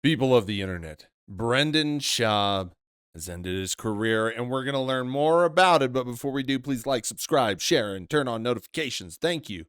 People of the internet, Brendan Schaub has ended his career, and we're going to learn more about it. But before we do, please like, subscribe, share, and turn on notifications. Thank you.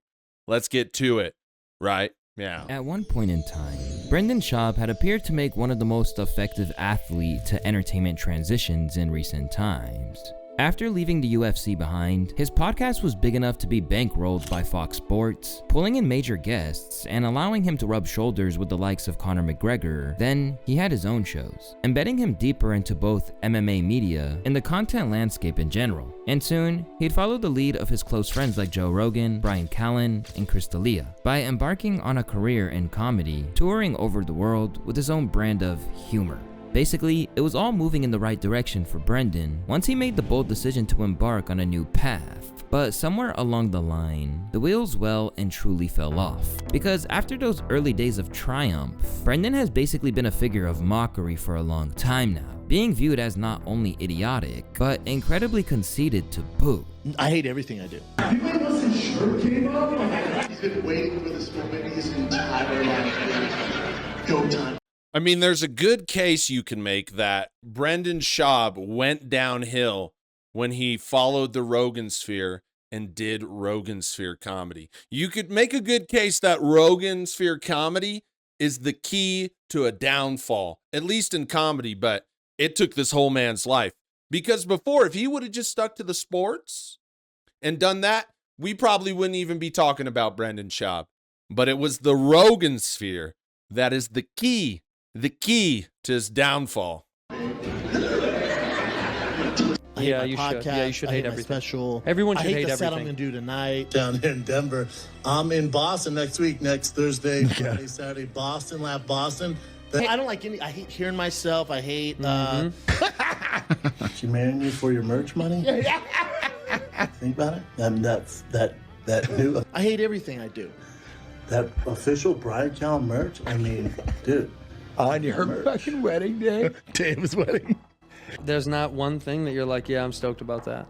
Let's get to it. Right? Yeah. At one point in time, Brendan Schaub had appeared to make one of the most effective athlete to entertainment transitions in recent times. After leaving the UFC behind, his podcast was big enough to be bankrolled by Fox Sports, pulling in major guests and allowing him to rub shoulders with the likes of Conor McGregor. Then, he had his own shows, embedding him deeper into both MMA media and the content landscape in general. And soon, he'd follow the lead of his close friends like Joe Rogan, Brian Callen, and Chris D'Elia by embarking on a career in comedy, touring over the world with his own brand of humor. Basically, it was all moving in the right direction for Brendan once he made the bold decision to embark on a new path. But somewhere along the line, the wheels well and truly fell off. Because after those early days of triumph, Brendan has basically been a figure of mockery for a long time now, being viewed as not only idiotic, but incredibly conceited to boot. I hate everything I do. You think once his shirt came up? He's been waiting for this moment his entire life. Go time. I mean, there's a good case you can make that Brendan Schaub went downhill when he followed the Rogan sphere and did Rogan sphere comedy. You could make a good case that Rogan sphere comedy is the key to a downfall, at least in comedy, but it took this whole man's life. Because before, if he would have just stuck to the sports and done that, we probably wouldn't even be talking about Brendan Schaub. But it was the Rogan sphere that is the key to his downfall. Yeah, you should. Yeah, you should hate everything. Special. Everyone should hate I hate the set everything. I'm gonna do tonight. Down here in Denver. I'm in Boston next week, next Thursday, Friday, Saturday. Boston, Lab Boston. I don't like any. I hate hearing myself. I hate. She marrying you for your merch money? Think about it. That new I hate everything I do. that official bride gown merch. I mean, dude. On your fucking wedding day? Dave's wedding. There's not one thing that you're like, yeah, I'm stoked about that.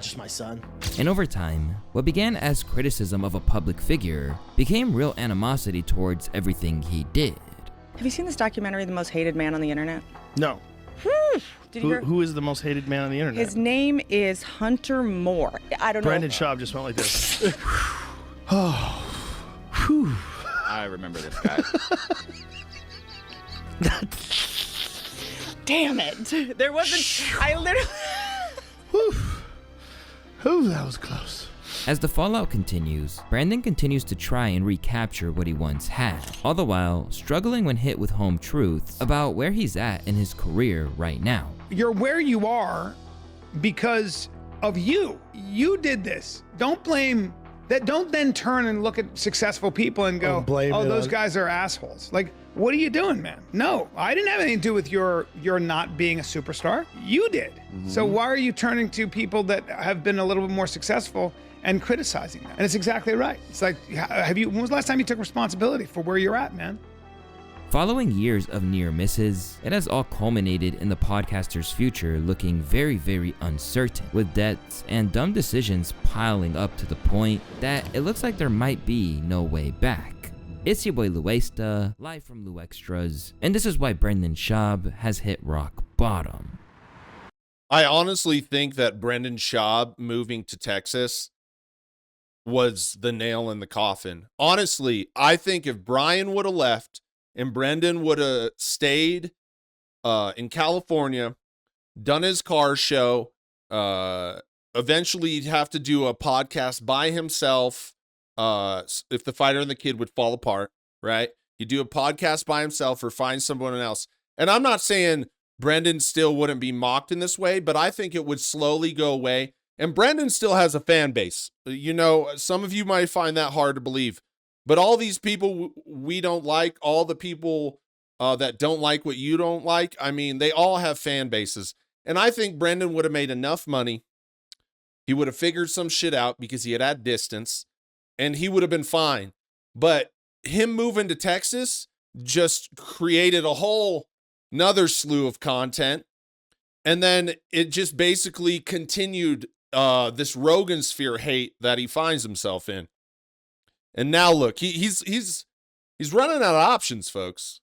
Just my son. And over time, what began as criticism of a public figure became real animosity towards everything he did. Have you seen this documentary, The Most Hated Man on the Internet? No. Did you hear? Who is the most hated man on the internet? His name is Hunter Moore. I don't Brendan know. Schaub just went like this. I remember this guy. Damn it. There wasn't. I literally. Whew, that was close. As the fallout continues, Brandon continues to try and recapture what he once had, all the while struggling when hit with home truths about where he's at in his career right now. You're where you are because of you. You did this. Don't blame that. Don't then turn and look at successful people and go, oh, those guys are assholes. Like, what are you doing, man? No, I didn't have anything to do with your not being a superstar. You did. So why are you turning to people that have been a little bit more successful and criticizing them? And it's exactly right. It's like, when was the last time you took responsibility for where you're at, man? Following years of near misses, it has all culminated in the podcaster's future looking very, very uncertain, with debts and dumb decisions piling up to the point that it looks like there might be no way back. It's your boy Luesta, live from Lu Extras, and this is why Brendan Schaub has hit rock bottom. I honestly think that Brendan Schaub moving to Texas was the nail in the coffin. Honestly, I think if Brian would have left and Brendan would have stayed in California, done his car show, eventually he'd have to do a podcast by himself. If the fighter and the kid would fall apart, right? He'd do a podcast by himself or find someone else. And I'm not saying Brendan still wouldn't be mocked in this way, but I think it would slowly go away. And Brendan still has a fan base. You know, some of you might find that hard to believe, but all these people we don't like, all the people that don't like what you don't like, I mean, they all have fan bases. And I think Brendan would have made enough money. He would have figured some shit out because he had distance, and he would have been fine. But him moving to Texas just created a whole another slew of content. And then it just basically continued this Rogan sphere hate that he finds himself in. And now look, he's running out of options, folks.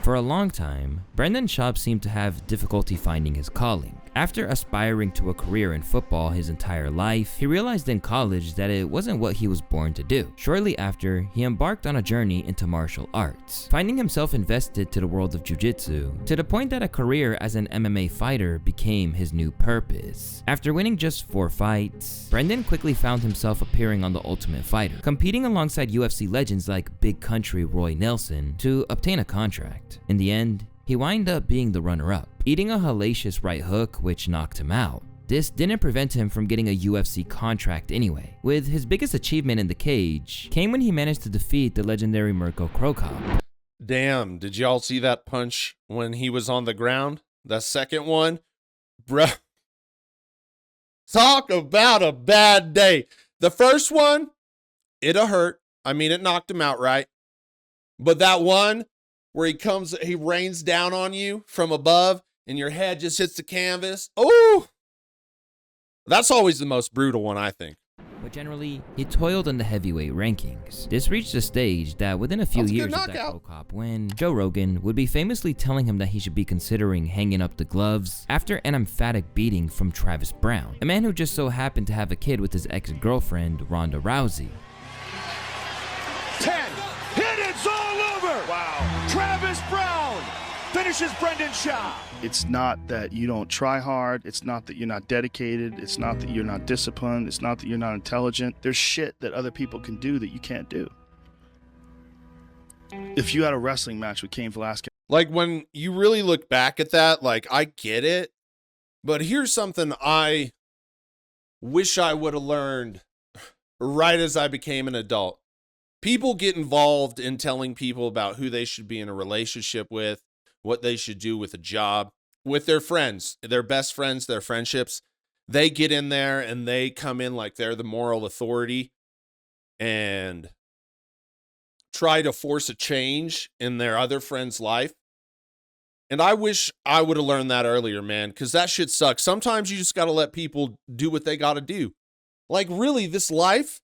For a long time, Brendan Schaub seemed to have difficulty finding his calling. After aspiring to a career in football his entire life, he realized in college that it wasn't what he was born to do. Shortly after, he embarked on a journey into martial arts, finding himself invested to the world of jiu-jitsu, to the point that a career as an MMA fighter became his new purpose. After winning just 4 fights, Brendan quickly found himself appearing on The Ultimate Fighter, competing alongside UFC legends like Big Country Roy Nelson to obtain a contract. In the end, he wound up being the runner-up, eating a hellacious right hook which knocked him out. This didn't prevent him from getting a UFC contract anyway, with his biggest achievement in the cage came when he managed to defeat the legendary Mirko Krokop. Damn, did y'all see that punch when he was on the ground? The second one? Bruh. Talk about a bad day. The first one, it'll hurt. I mean, it knocked him out, right? But that one where he rains down on you from above and your head just hits the canvas. Oh, that's always the most brutal one, I think. But generally, he toiled in the heavyweight rankings. This reached a stage that within a few years of that Krokop win, Joe Rogan would be famously telling him that he should be considering hanging up the gloves after an emphatic beating from Travis Brown, a man who just so happened to have a kid with his ex-girlfriend, Ronda Rousey. 10. Hit it's all over! Wow. Travis Brown finishes Brendan Schaub. It's not that you don't try hard. It's not that you're not dedicated. It's not that you're not disciplined. It's not that you're not intelligent. There's shit that other people can do that you can't do. If you had a wrestling match with Cain Velasquez. Like, when you really look back at that, like, I get it. But here's something I wish I would have learned right as I became an adult. People get involved in telling people about who they should be in a relationship with, what they should do with a job, with their friends, their best friends, their friendships. They get in there and they come in like they're the moral authority and try to force a change in their other friend's life. And I wish I would have learned that earlier, man, because that shit sucks. Sometimes you just got to let people do what they got to do. Like, really, this life,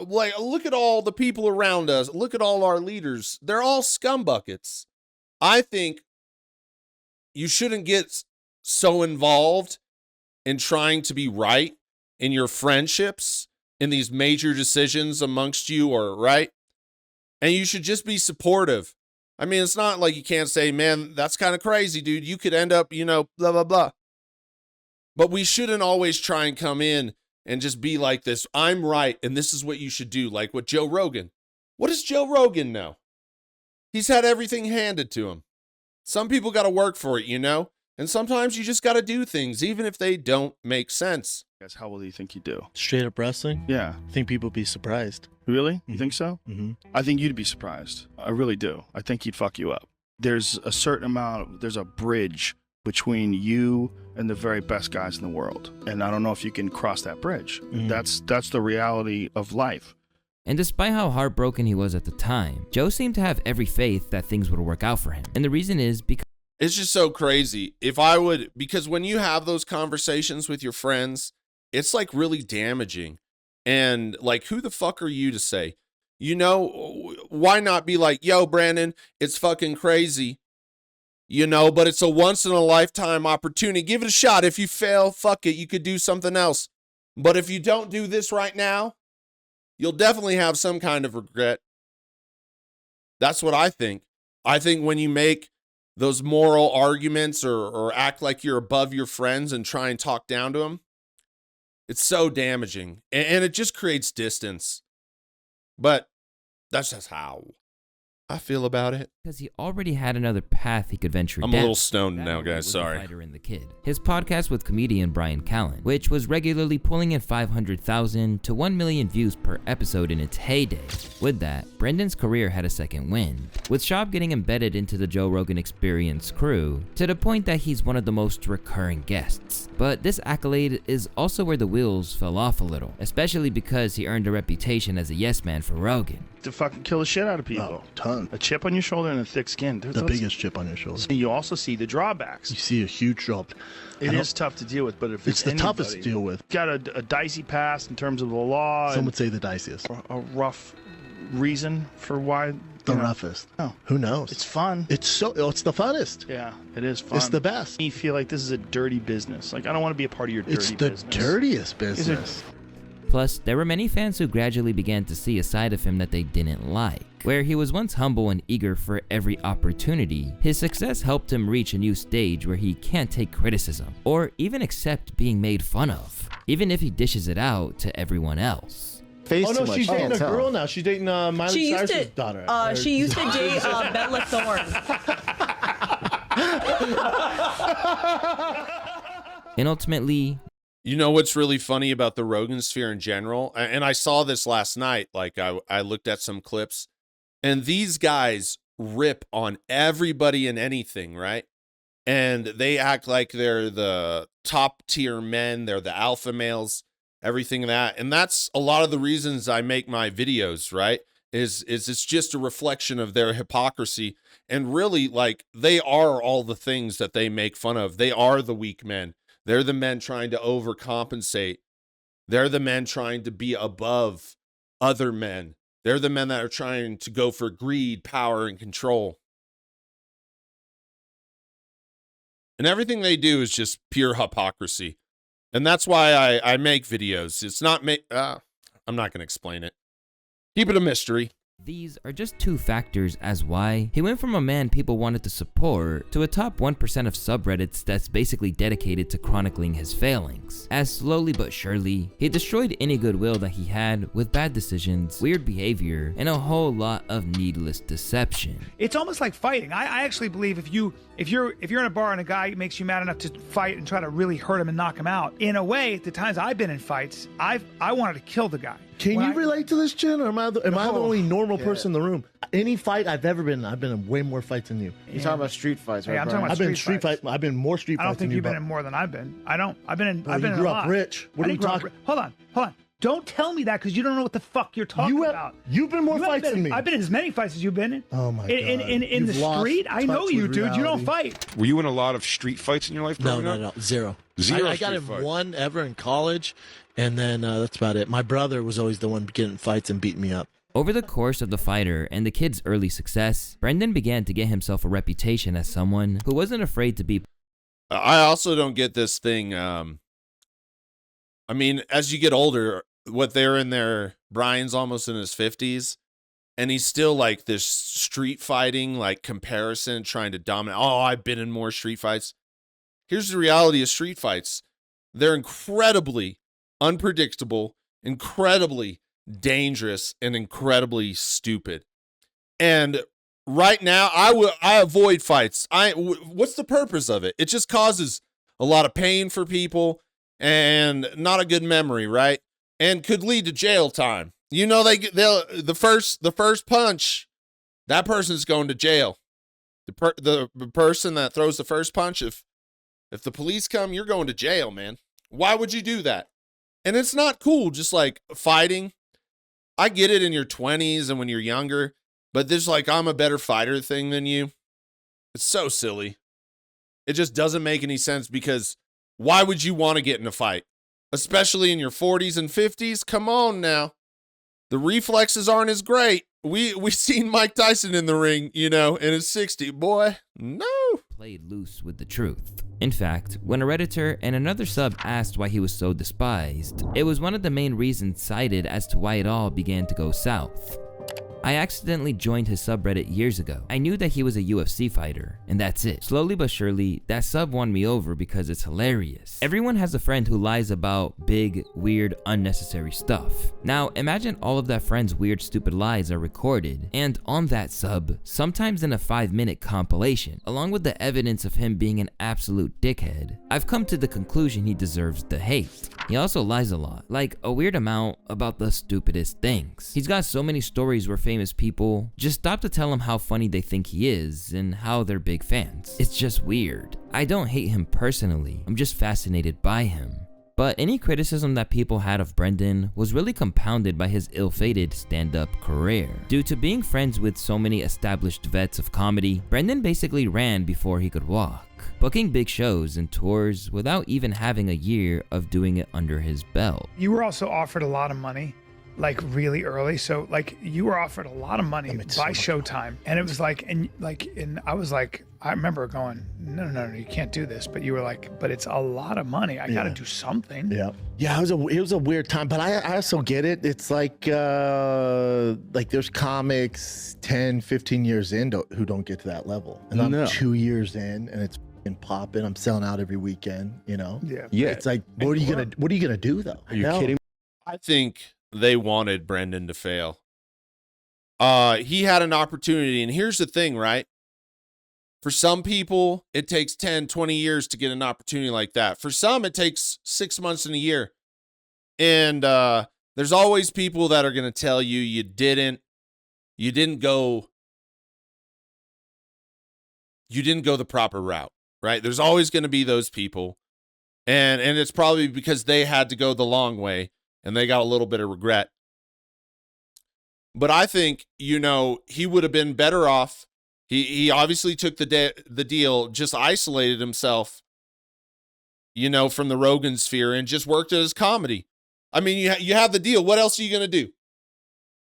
like, look at all the people around us. Look at all our leaders. They're all scumbuckets. I think you shouldn't get so involved in trying to be right in your friendships, in these major decisions amongst you, or right? And you should just be supportive. I mean, it's not like you can't say, man, that's kind of crazy, dude. You could end up, blah, blah, blah. But we shouldn't always try and come in and just be like this, I'm right, and this is what you should do, like what Joe Rogan. What does Joe Rogan know? He's had everything handed to him. Some people got to work for it, And sometimes you just got to do things, even if they don't make sense. Guys, how well do you think you do? Straight up wrestling? Yeah. I think people would be surprised. Really? You think so? Mm-hmm. I think you'd be surprised. I really do. I think he'd fuck you up. There's a certain amount, there's a bridge between you and the very best guys in the world. And I don't know if you can cross that bridge. Mm-hmm. That's the reality of life. And despite how heartbroken he was at the time, Joe seemed to have every faith that things would work out for him. And the reason is because it's just so crazy. Because when you have those conversations with your friends, it's like really damaging. And like, who the fuck are you to say? Why not be like, yo, Brandon, it's fucking crazy. But it's a once in a lifetime opportunity. Give it a shot. If you fail, fuck it. You could do something else. But if you don't do this right now, you'll definitely have some kind of regret. That's what I think. I think when you make those moral arguments or act like you're above your friends and try and talk down to them, it's so damaging. And it just creates distance. But that's just how I feel about it. Because he already had another path he could venture down. I'm a little stoned now, guys. Sorry. Fighter and the Kid. His podcast with comedian Brian Callen, which was regularly pulling in 500,000 to 1 million views per episode in its heyday. With that, Brendan's career had a second wind, with Schaub getting embedded into the Joe Rogan Experience crew to the point that he's one of the most recurring guests. But this accolade is also where the wheels fell off a little, especially because he earned a reputation as a yes man for Rogan. To fucking kill the shit out of people. Oh, ton. A chip on your shoulder and a thick skin. The biggest chip on your shoulder. And you also see the drawbacks. You see a huge drop. It is tough to deal with, but if it's the toughest to deal with. Got a dicey past in terms of the law. Some would say the diciest. A rough reason for why the roughest. No. Who knows? It's fun. It's the funnest. Yeah, it is fun. It's the best. You feel like this is a dirty business. Like, I don't want to be a part of your dirty business. It's the dirtiest business. Plus, there were many fans who gradually began to see a side of him that they didn't like. Where he was once humble and eager for every opportunity, his success helped him reach a new stage where he can't take criticism or even accept being made fun of, even if he dishes it out to everyone else. Oh no, she's dating a girl now. She's dating Miley Cyrus's daughter. She used to date Bella Thorne. And ultimately, you know what's really funny about the Rogan sphere in general? And I saw this last night. Like I looked at some clips, and these guys rip on everybody and anything, right? And they act like they're the top tier men. They're the alpha males, everything that. And that's a lot of the reasons I make my videos, right? Is it's just a reflection of their hypocrisy. And really, like, they are all the things that they make fun of. They are the weak men. They're the men trying to overcompensate. They're the men trying to be above other men. They're the men that are trying to go for greed, power, and control. And everything they do is just pure hypocrisy. And that's why I make videos. It's not I'm not going to explain it. Keep it a mystery. these are just two factors as why he went from a man people wanted to support to a top 1% of subreddits that's basically dedicated to chronicling his failings, as slowly but surely, he destroyed any goodwill that he had with bad decisions, weird behavior, and a whole lot of needless deception. It's almost like fighting. I actually believe if you're in a bar and a guy makes you mad enough to fight and try to really hurt him and knock him out, in a way, the times I've been in fights, I wanted to kill the guy. Can you relate to this, Jen, or am I the only normal person in the room? Any fight I've ever been in, I've been in way more fights than you. You're talking about street fights, right? Yeah, I'm talking about I've been street fights. I've been more street fights. I don't think than you've been bro. in more than I've been. I've been in. Bro, I've been you in grew a up lot. rich. What are you talking? Hold on. Don't tell me that because you don't know what the fuck you're talking about. You've been more fights than me. I've been in as many fights as you've been in. Oh my god! In the street, I know you, dude. You don't fight. Were you in a lot of street fights in your life? No, zero. I got in one ever in college, and then that's about it. My brother was always the one getting in fights and beating me up. Over the course of the fighter and the kid's early success, Brendan began to get himself a reputation as someone who wasn't afraid to be. I also don't get this thing. I mean, as you get older, what they're in there, Brian's almost in his 50s, and he's still like this street fighting, like comparison, trying to dominate. Oh, I've been in more street fights. Here's the reality of street fights. They're incredibly unpredictable, incredibly dangerous, and incredibly stupid. And right now, I avoid fights. What's the purpose of it? It just causes a lot of pain for people and not a good memory, right? And could lead to jail time. You know, the first punch, that person's going to jail. The person that throws the first punch, if the police come, you're going to jail, man. Why would you do that? And it's not cool, just like fighting. I get it in your 20s and when you're younger, but this like I'm a better fighter thing than you. It's so silly. It just doesn't make any sense because why would you want to get in a fight? Especially in your 40s and 50s? Come on now. The reflexes aren't as great. We seen Mike Tyson in the ring, you know, in his 60s. Boy, no. Played loose with the truth. In fact, when a Redditor and another sub asked why he was so despised, it was one of the main reasons cited as to why it all began to go south. I accidentally joined his subreddit years ago. I knew that he was a UFC fighter, and that's it. Slowly but surely, that sub won me over because it's hilarious. Everyone has a friend who lies about big, weird, unnecessary stuff. Now, imagine all of that friend's weird, stupid lies are recorded, and on that sub, sometimes in a 5-minute compilation, along with the evidence of him being an absolute dickhead. I've come to the conclusion he deserves the hate. He also lies a lot, like a weird amount about the stupidest things. He's got so many stories where famous people just stop to tell him how funny they think he is and how they're big fans. It's just weird. I don't hate him personally, I'm just fascinated by him. But any criticism that people had of Brendan was really compounded by his ill-fated stand-up career. Due to being friends with so many established vets of comedy, Brendan basically ran before he could walk, booking big shows and tours without even having a year of doing it under his belt. You were also offered a lot of money like really early. So like you were offered a lot of money by Showtime, and it was like, and I was like, I remember going, no, you can't do this. But you were like, but it's a lot of money. I got to do something. Yeah, it was a weird time, but I also get it. It's like there's comics 10, 15 years in who don't get to that level. And I'm 2 years in and it's popping. I'm selling out every weekend, you know? Yeah. It's like, what are you gonna do though? Are you kidding? I think they wanted Brendan to fail. He had an opportunity, and here's the thing, right? For some people, it takes 10, 20 years to get an opportunity like that. For some, it takes 6 months and a year. And there's always people that are going to tell you you didn't go the proper route, right? There's always going to be those people. And it's probably because they had to go the long way and they got a little bit of regret. But I think, he would have been better off. He obviously took the deal, just isolated himself, from the Rogan sphere and just worked at his comedy. I mean, you have the deal. What else are you going to do?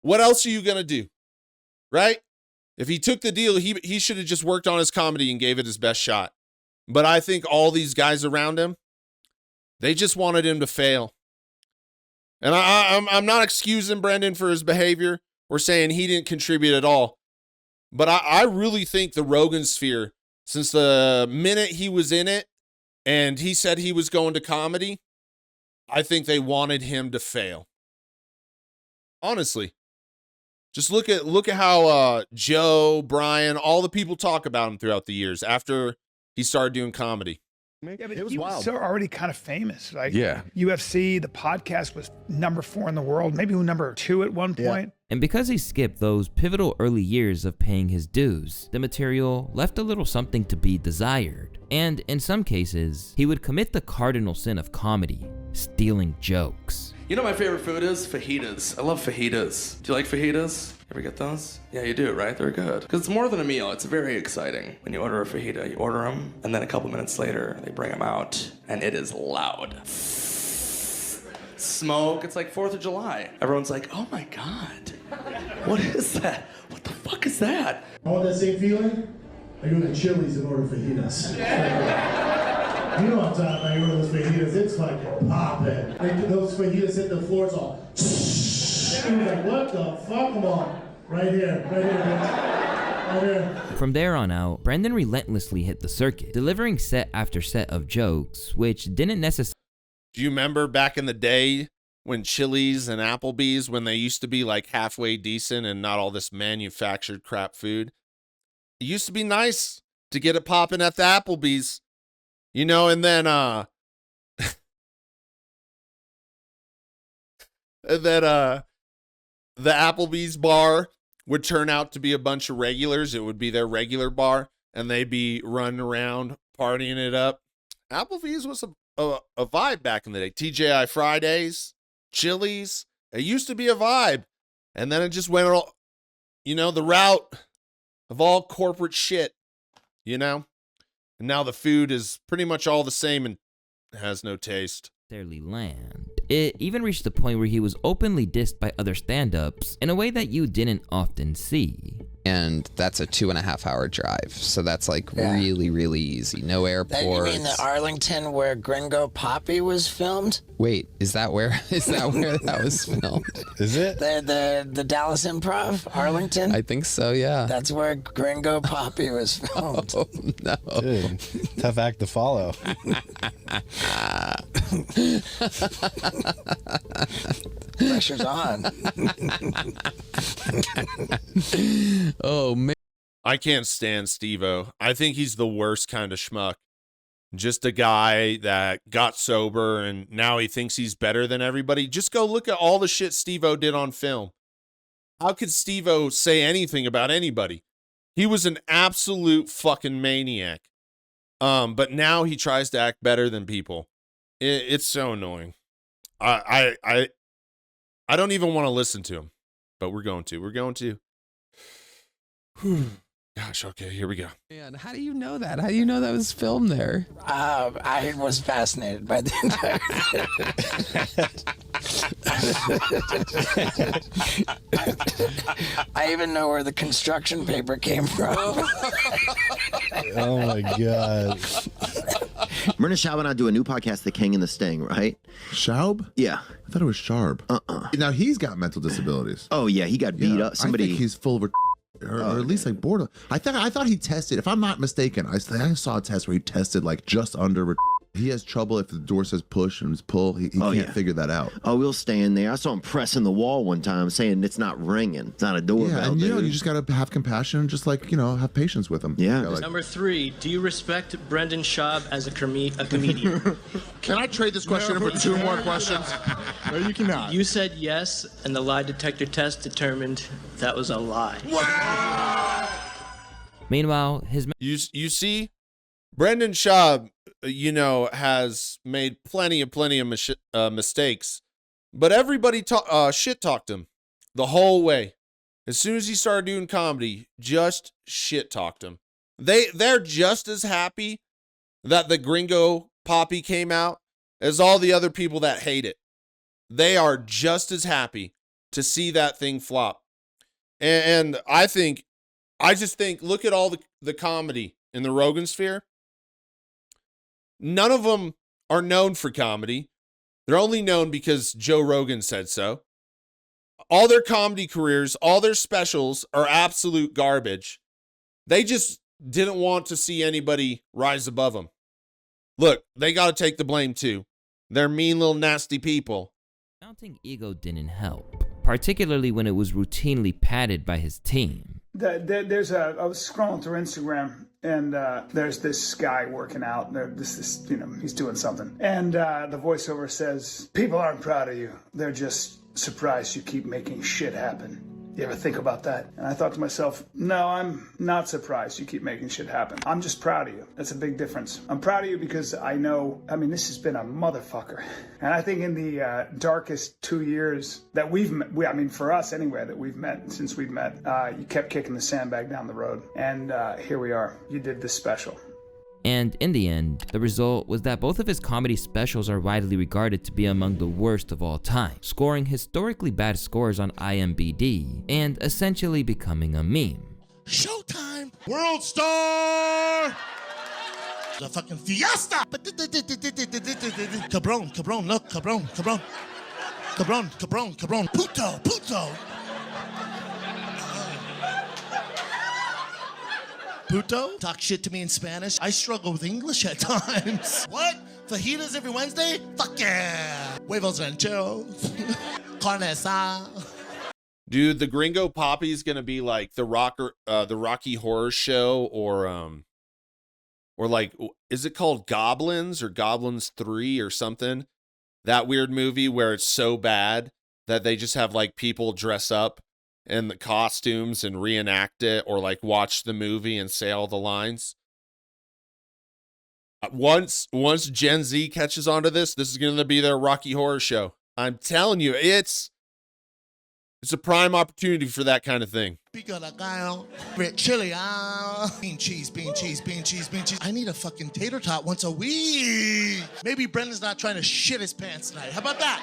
What else are you going to do? Right? If he took the deal, he should have just worked on his comedy and gave it his best shot. But I think all these guys around him, they just wanted him to fail. And I'm not excusing Brendan for his behavior or saying he didn't contribute at all. But I really think the Rogan sphere, since the minute he was in it and he said he was going to comedy, I think they wanted him to fail. Honestly. Just look at how Joe, Brian, all the people talk about him throughout the years after he started doing comedy. Yeah, but it was he wild. was already kind of famous. Like Yeah. UFC, the podcast was number 4 in the world, maybe number 2 at one point. And because he skipped those pivotal early years of paying his dues, the material left a little something to be desired. And in some cases, he would commit the cardinal sin of comedy, stealing jokes. You know my favorite food is fajitas. I love fajitas. Do you like fajitas? Ever get those? Yeah, you do, right? They're good. Because it's more than a meal. It's very exciting. When you order a fajita, you order them, and then a couple minutes later, they bring them out, and it is loud. Smoke. It's like 4th of July. Everyone's like, oh my God. What is that? What the fuck is that? I want that same feeling? I go to Chili's and order fajitas. You know what I'm talking about. You order those fajitas, it's fucking popping. Like, those fajitas hit the floor, it's all... You're like, what the fuck? Come on. Right here, bitch. Right here. From there on out, Brendan relentlessly hit the circuit, delivering set after set of jokes, which didn't necessarily... Do you remember back in the day when Chili's and Applebee's, when they used to be like halfway decent and not all this manufactured crap food? It used to be nice to get it popping at the Applebee's, and then the Applebee's bar would turn out to be a bunch of regulars. It would be their regular bar, and they'd be running around partying it up. Applebee's was a vibe back in the day. TGI Fridays, Chili's, it used to be a vibe. And then it just went all, the route of all corporate shit, And now the food is pretty much all the same and has no taste. Land. It even reached the point where he was openly dissed by other stand-ups in a way that you didn't often see. And that's a 2.5-hour drive, so that's like really, really easy. No airports. You mean the Arlington where Gringo Poppy was filmed? Wait, is that where that was filmed? Is it? The Dallas Improv, Arlington? I think so, yeah. That's where Gringo Poppy was filmed. Oh, no. Dude, tough act to follow. Pressure's on. Oh, man. I can't stand Steve-O. I think he's the worst kind of schmuck. Just a guy that got sober and now he thinks he's better than everybody. Just go look at all the shit Steve-O did on film. How could Steve-O say anything about anybody? He was an absolute fucking maniac. But now he tries to act better than people. It's so annoying. I don't even want to listen to him, but we're going to. Gosh, okay, here we go. Man, how do you know that? How do you know that was filmed there? I was fascinated by the entire I even know where the construction paper came from. Oh my God. Myrna Schaub and I do a new podcast, The King and the Sting, right? Schaub? Yeah. I thought it was Sharb. Now he's got mental disabilities. Oh yeah, he got beat up. Somebody. I think he's full of or at least like borderline. I thought he tested. If I'm not mistaken, I saw a test where he tested like just under. He has trouble if the door says push and it's pull. He can't figure that out. Oh, we'll stay in there. I saw him pressing the wall one time, saying it's not ringing. It's not a doorbell. Yeah, and you just gotta have compassion and just like have patience with him. Yeah. Number 3, do you respect Brendan Schaub as a comedian? Can I trade this question for 2 more questions? No, you cannot. You said yes, and the lie detector test determined that was a lie. Wow! Meanwhile, his you see, Brendan Schaub, has made plenty of mistakes, but everybody shit talked him the whole way. As soon as he started doing comedy, just shit talked him. They're just as happy that the Gringo Poppy came out as all the other people that hate it. They are just as happy to see that thing flop. And I just think, look at all the comedy in the Rogan sphere. None of them are known for comedy. They're only known because Joe Rogan said so. All their comedy careers, all their specials are absolute garbage. They just didn't want to see anybody rise above them. Look, they got to take the blame too. They're mean little nasty people. Mounting ego didn't help, particularly when it was routinely patted by his team. I was scrolling through Instagram, and there's this guy working out. He's doing something. And the voiceover says, people aren't proud of you. They're just surprised you keep making shit happen. You ever think about that? And I thought to myself, no, I'm not surprised you keep making shit happen. I'm just proud of you. That's a big difference. I'm proud of you because this has been a motherfucker. And I think in the darkest 2 years that we've met, for us anyway, that we've met, since we've met, you kept kicking the sandbag down the road. And here we are. You did this special. And in the end, the result was that both of his comedy specials are widely regarded to be among the worst of all time, scoring historically bad scores on IMDb and essentially becoming a meme. Showtime! World star! The fucking fiesta! Cabron, look, cabron. Puto! Puto? Talk shit to me in Spanish? I struggle with English at times. What? Fajitas every Wednesday? Fuck yeah! Huevos rancheros. Carne asada. Dude, the Gringo Poppy's gonna be like the Rocky Horror Show, or like, is it called Goblins or Goblins 3 or something? That weird movie where it's so bad that they just have like people dress up in the costumes and reenact it, or like watch the movie and say all the lines. Once Gen Z catches onto this is going to be their Rocky Horror Show. I'm telling you, it's a prime opportunity for that kind of thing. Red chili, bean cheese. I need a fucking tater tot once a week. Maybe Brendan's not trying to shit his pants tonight. How about that?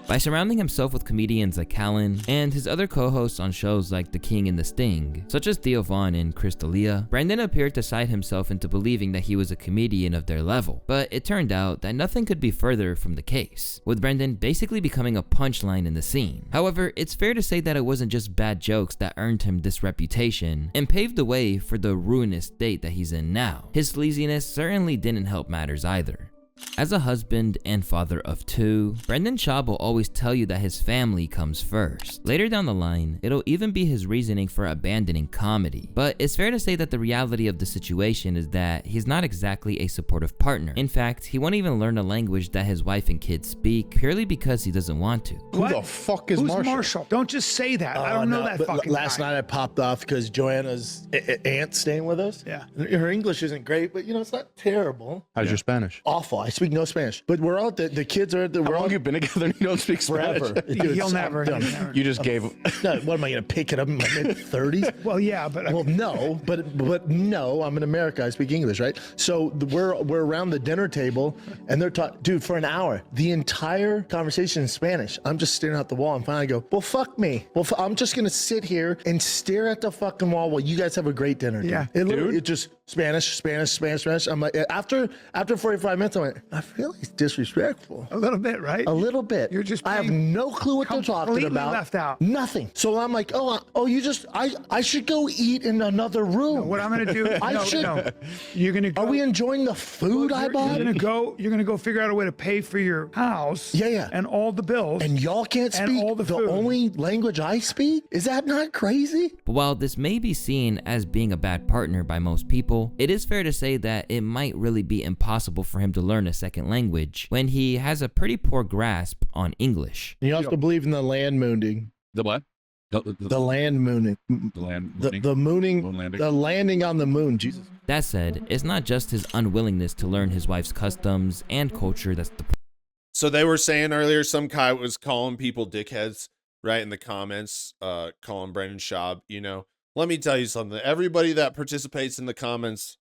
By surrounding himself with comedians like Callan and his other co-hosts on shows like The King and the Sting, such as Theo Von and Chris D'Elia, Brendan appeared to side himself into believing that he was a comedian of their level. But it turned out that nothing could be further from the case, with Brendan basically becoming a punchline in the scene. However, it's fair to say that it wasn't just bad jokes that earned him this reputation and paved the way for the ruinous state that he's in now. His sleaziness certainly didn't help matters either. As a husband and father of 2, Brendan Schaub will always tell you that his family comes first. Later down the line, it'll even be his reasoning for abandoning comedy. But it's fair to say that the reality of the situation is that he's not exactly a supportive partner. In fact, he won't even learn a language that his wife and kids speak purely because he doesn't want to. Who the fuck is Who's Marshall? Don't just say that. I don't know that fucking Last night I popped off because Joanna's aunt's staying with us. Yeah. Her English isn't great, but it's not terrible. How's your Spanish? Awful. I speak no Spanish. But we're all the kids are. How long you been together and you don't speak Spanish? Forever. You'll never. You just gave. No, what am I going to pick it up in my mid-30s? Well, yeah, but well, no, but no. I'm in America. I speak English, right? So we're around the dinner table, and they're talking, dude, for an hour. The entire conversation in Spanish. I'm just staring at the wall, and finally go, well, fuck me. Well, I'm just going to sit here and stare at the fucking wall while you guys have a great dinner. Dude. Yeah, it just Spanish. I'm like, after 45 minutes, I went, I feel like it's disrespectful. A little bit, right? A little bit. You're just. I have no clue what they're talking about. Left out. Nothing. So I'm like, I should go eat in another room. No, what I'm gonna do? No. You're gonna. Go, are we enjoying the food I bought? You're gonna go figure out a way to pay for your house. Yeah. And all the bills. And y'all can't speak all the only language I speak? Is that not crazy? But while this may be seen as being a bad partner by most people, it is fair to say that it might really be impossible for him to learn a second language when he has a pretty poor grasp on English. You also believe in the land mooning. The what? The land mooning. The land mooning. The mooning. Moon landing. The landing on the moon. Jesus. That said, it's not just his unwillingness to learn his wife's customs and culture that's the So they were saying earlier, some guy was calling people dickheads, right, in the comments, calling Brendan Schaub, you know. Let me tell you something. Everybody that participates in the comments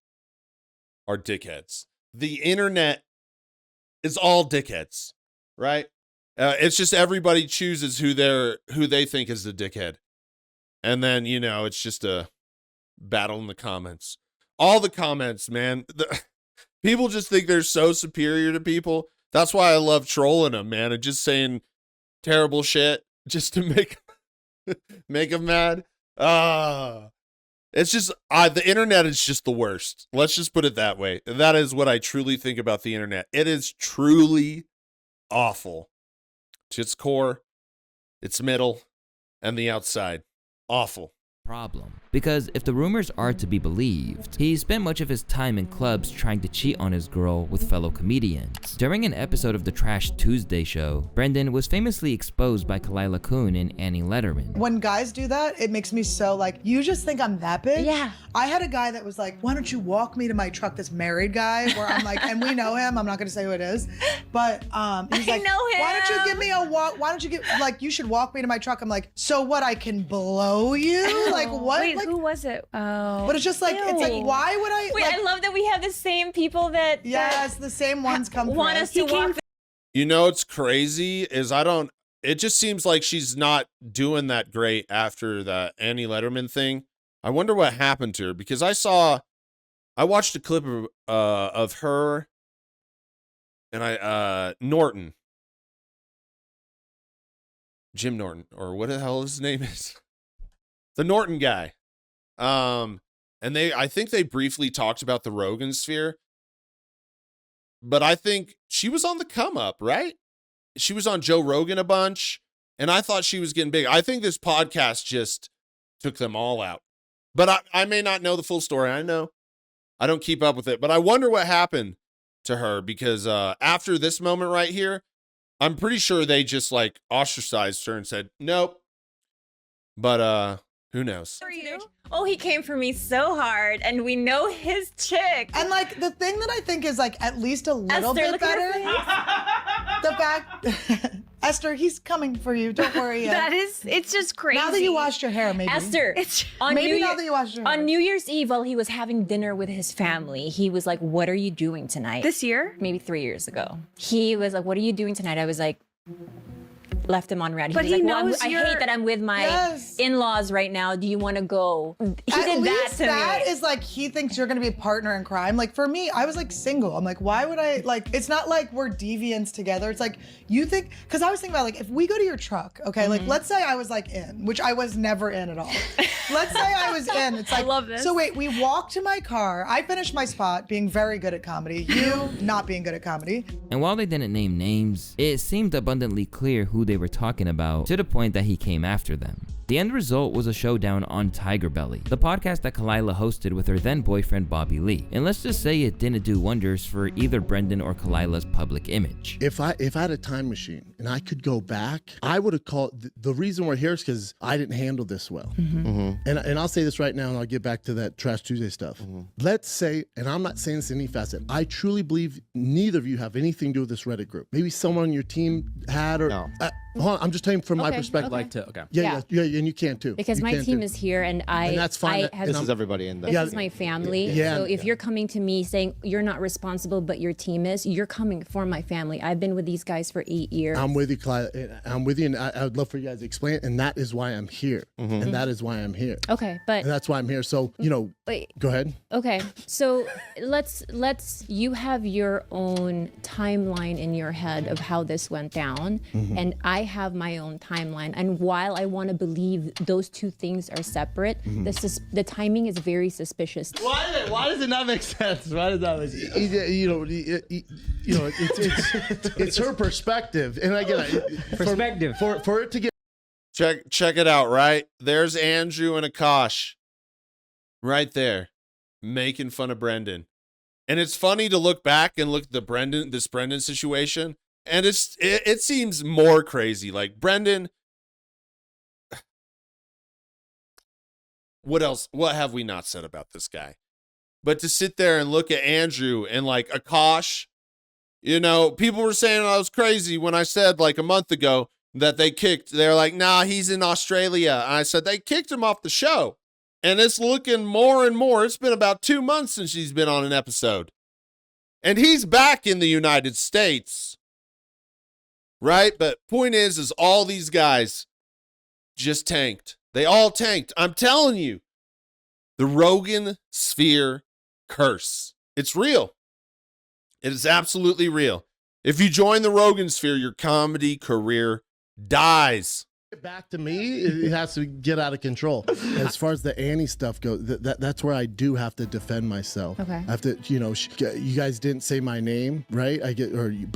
are dickheads. The internet is all dickheads, right? It's just everybody chooses who they think is the dickhead. And then, you know, it's just a battle in the comments. All the comments, man. People just think they're so superior to people. That's why I love trolling them, man, and just saying terrible shit just to make them mad. It's just the internet is just the worst. Let's just put it that way. That is what I truly think about the internet. It is truly awful to its core, its middle, and the outside. Awful. Problem. Because if the rumors are to be believed, he spent much of his time in clubs trying to cheat on his girl with fellow comedians. During an episode of the Trash Tuesday show, Brendan was famously exposed by Kalila Kuhn and Annie Letterman. When guys do that, it makes me so like, you just think I'm that big? Yeah. I had a guy that was like, why don't you walk me to my truck, this married guy, where I'm like, and we know him, I'm not gonna say who it is, but he's like, know him. why don't you give me a walk, you should walk me to my truck. I'm like, so what, I can blow you? Like what? Wait, like, who was it? Oh. But it's just like, it's like, why would I? Wait, like, I love that we have the same people that. Yes, the same ones come want through. us to walk. You know what's crazy is it just seems like she's not doing that great after the Annie Letterman thing. I wonder what happened to her, because I watched a clip of her and Norton. Jim Norton, or what the hell his name is. The Norton guy. And I think they briefly talked about the Rogan sphere. But I think she was on the come up, right? She was on Joe Rogan a bunch, and I thought she was getting big. I think this podcast just took them all out. But I may not know the full story. I know. I don't keep up with it. But I wonder what happened to her, because after this moment right here, I'm pretty sure they just like ostracized her and said, nope. But who knows? Oh, he came for me so hard, and we know his chick. And like the thing that I think is like at least a little Esther, bit look at better. her The fact, Esther, he's coming for you. Don't worry. It's just crazy. Now that you washed your hair, maybe. Esther, maybe now that you washed your hair. On New Year's Eve, while he was having dinner with his family, he was like, "What are you doing tonight?" This year? Maybe 3 years ago. He was like, "What are you doing tonight?" I was like, left him on red. But was he like, well, knows I hate that I'm with my in-laws right now. Do you want to go? He At did that least to that me. is like, he thinks you're gonna be a partner in crime. Like for me, I was like single. I'm like, why would I, like, it's not like we're deviants together. It's like, you think, because I was thinking about like, if we go to your truck, okay, like let's say I was like in, which I was never in at all. Let's say I was in, it's like, I love this. So wait, we walk to my car. I finished my spot being very good at comedy. You not being good at comedy. And while they didn't name names, it seemed abundantly clear who they were talking about, to the point that he came after them. The end result was a showdown on Tiger Belly, the podcast that Kalila hosted with her then boyfriend Bobby Lee. And let's just say it didn't do wonders for either Brendan or Kalila's public image. If I had a time machine and I could go back, I would have called. The reason we're here is because I didn't handle this well. And I'll say this right now, and I'll get back to that Trash Tuesday stuff. Let's say, and I'm not saying this in any facet, I truly believe neither of you have anything to do with this Reddit group. Maybe someone on your team had, or hold on, I'm just telling you from my perspective. Yeah, and you can too. Because my team is here, and that's fine. This is everybody in there. This is my family. Yeah. So if you're coming to me saying you're not responsible, but your team is, you're coming for my family. I've been with these guys for 8 years. I'm with you, Clyde. I'm with you, and I would love for you guys to explain it. And that is why I'm here. And that is why I'm here. Okay, but and that's why I'm here. So wait. Go ahead. Okay, so let's you have your own timeline in your head of how this went down, and I have my own timeline. And while I want to believe those two things are separate, the timing is very suspicious. Why does it not make sense? Why does that make sense? It's her perspective, and again, perspective for it to get. Check it out, right? There's Andrew and Akash right there making fun of Brendan. And it's funny to look back and look at this Brendan situation, and it seems more crazy. Like Brendan, what else? What have we not said about this guy? But to sit there and look at Andrew and like Akash, people were saying I was crazy when I said like a month ago that they're like, nah, he's in Australia. And I said they kicked him off the show. And it's looking more and more. It's been about 2 months since he's been on an episode. And he's back in the United States. Right? But point is all these guys just tanked. They all tanked. I'm telling you, the Rogan sphere curse. It's real. It is absolutely real. If you join the Rogan sphere, your comedy career dies. Back to me, it has to get out of control. As far as the Annie stuff goes, that's where I do have to defend myself. Okay. I have to, you guys didn't say my name, right? But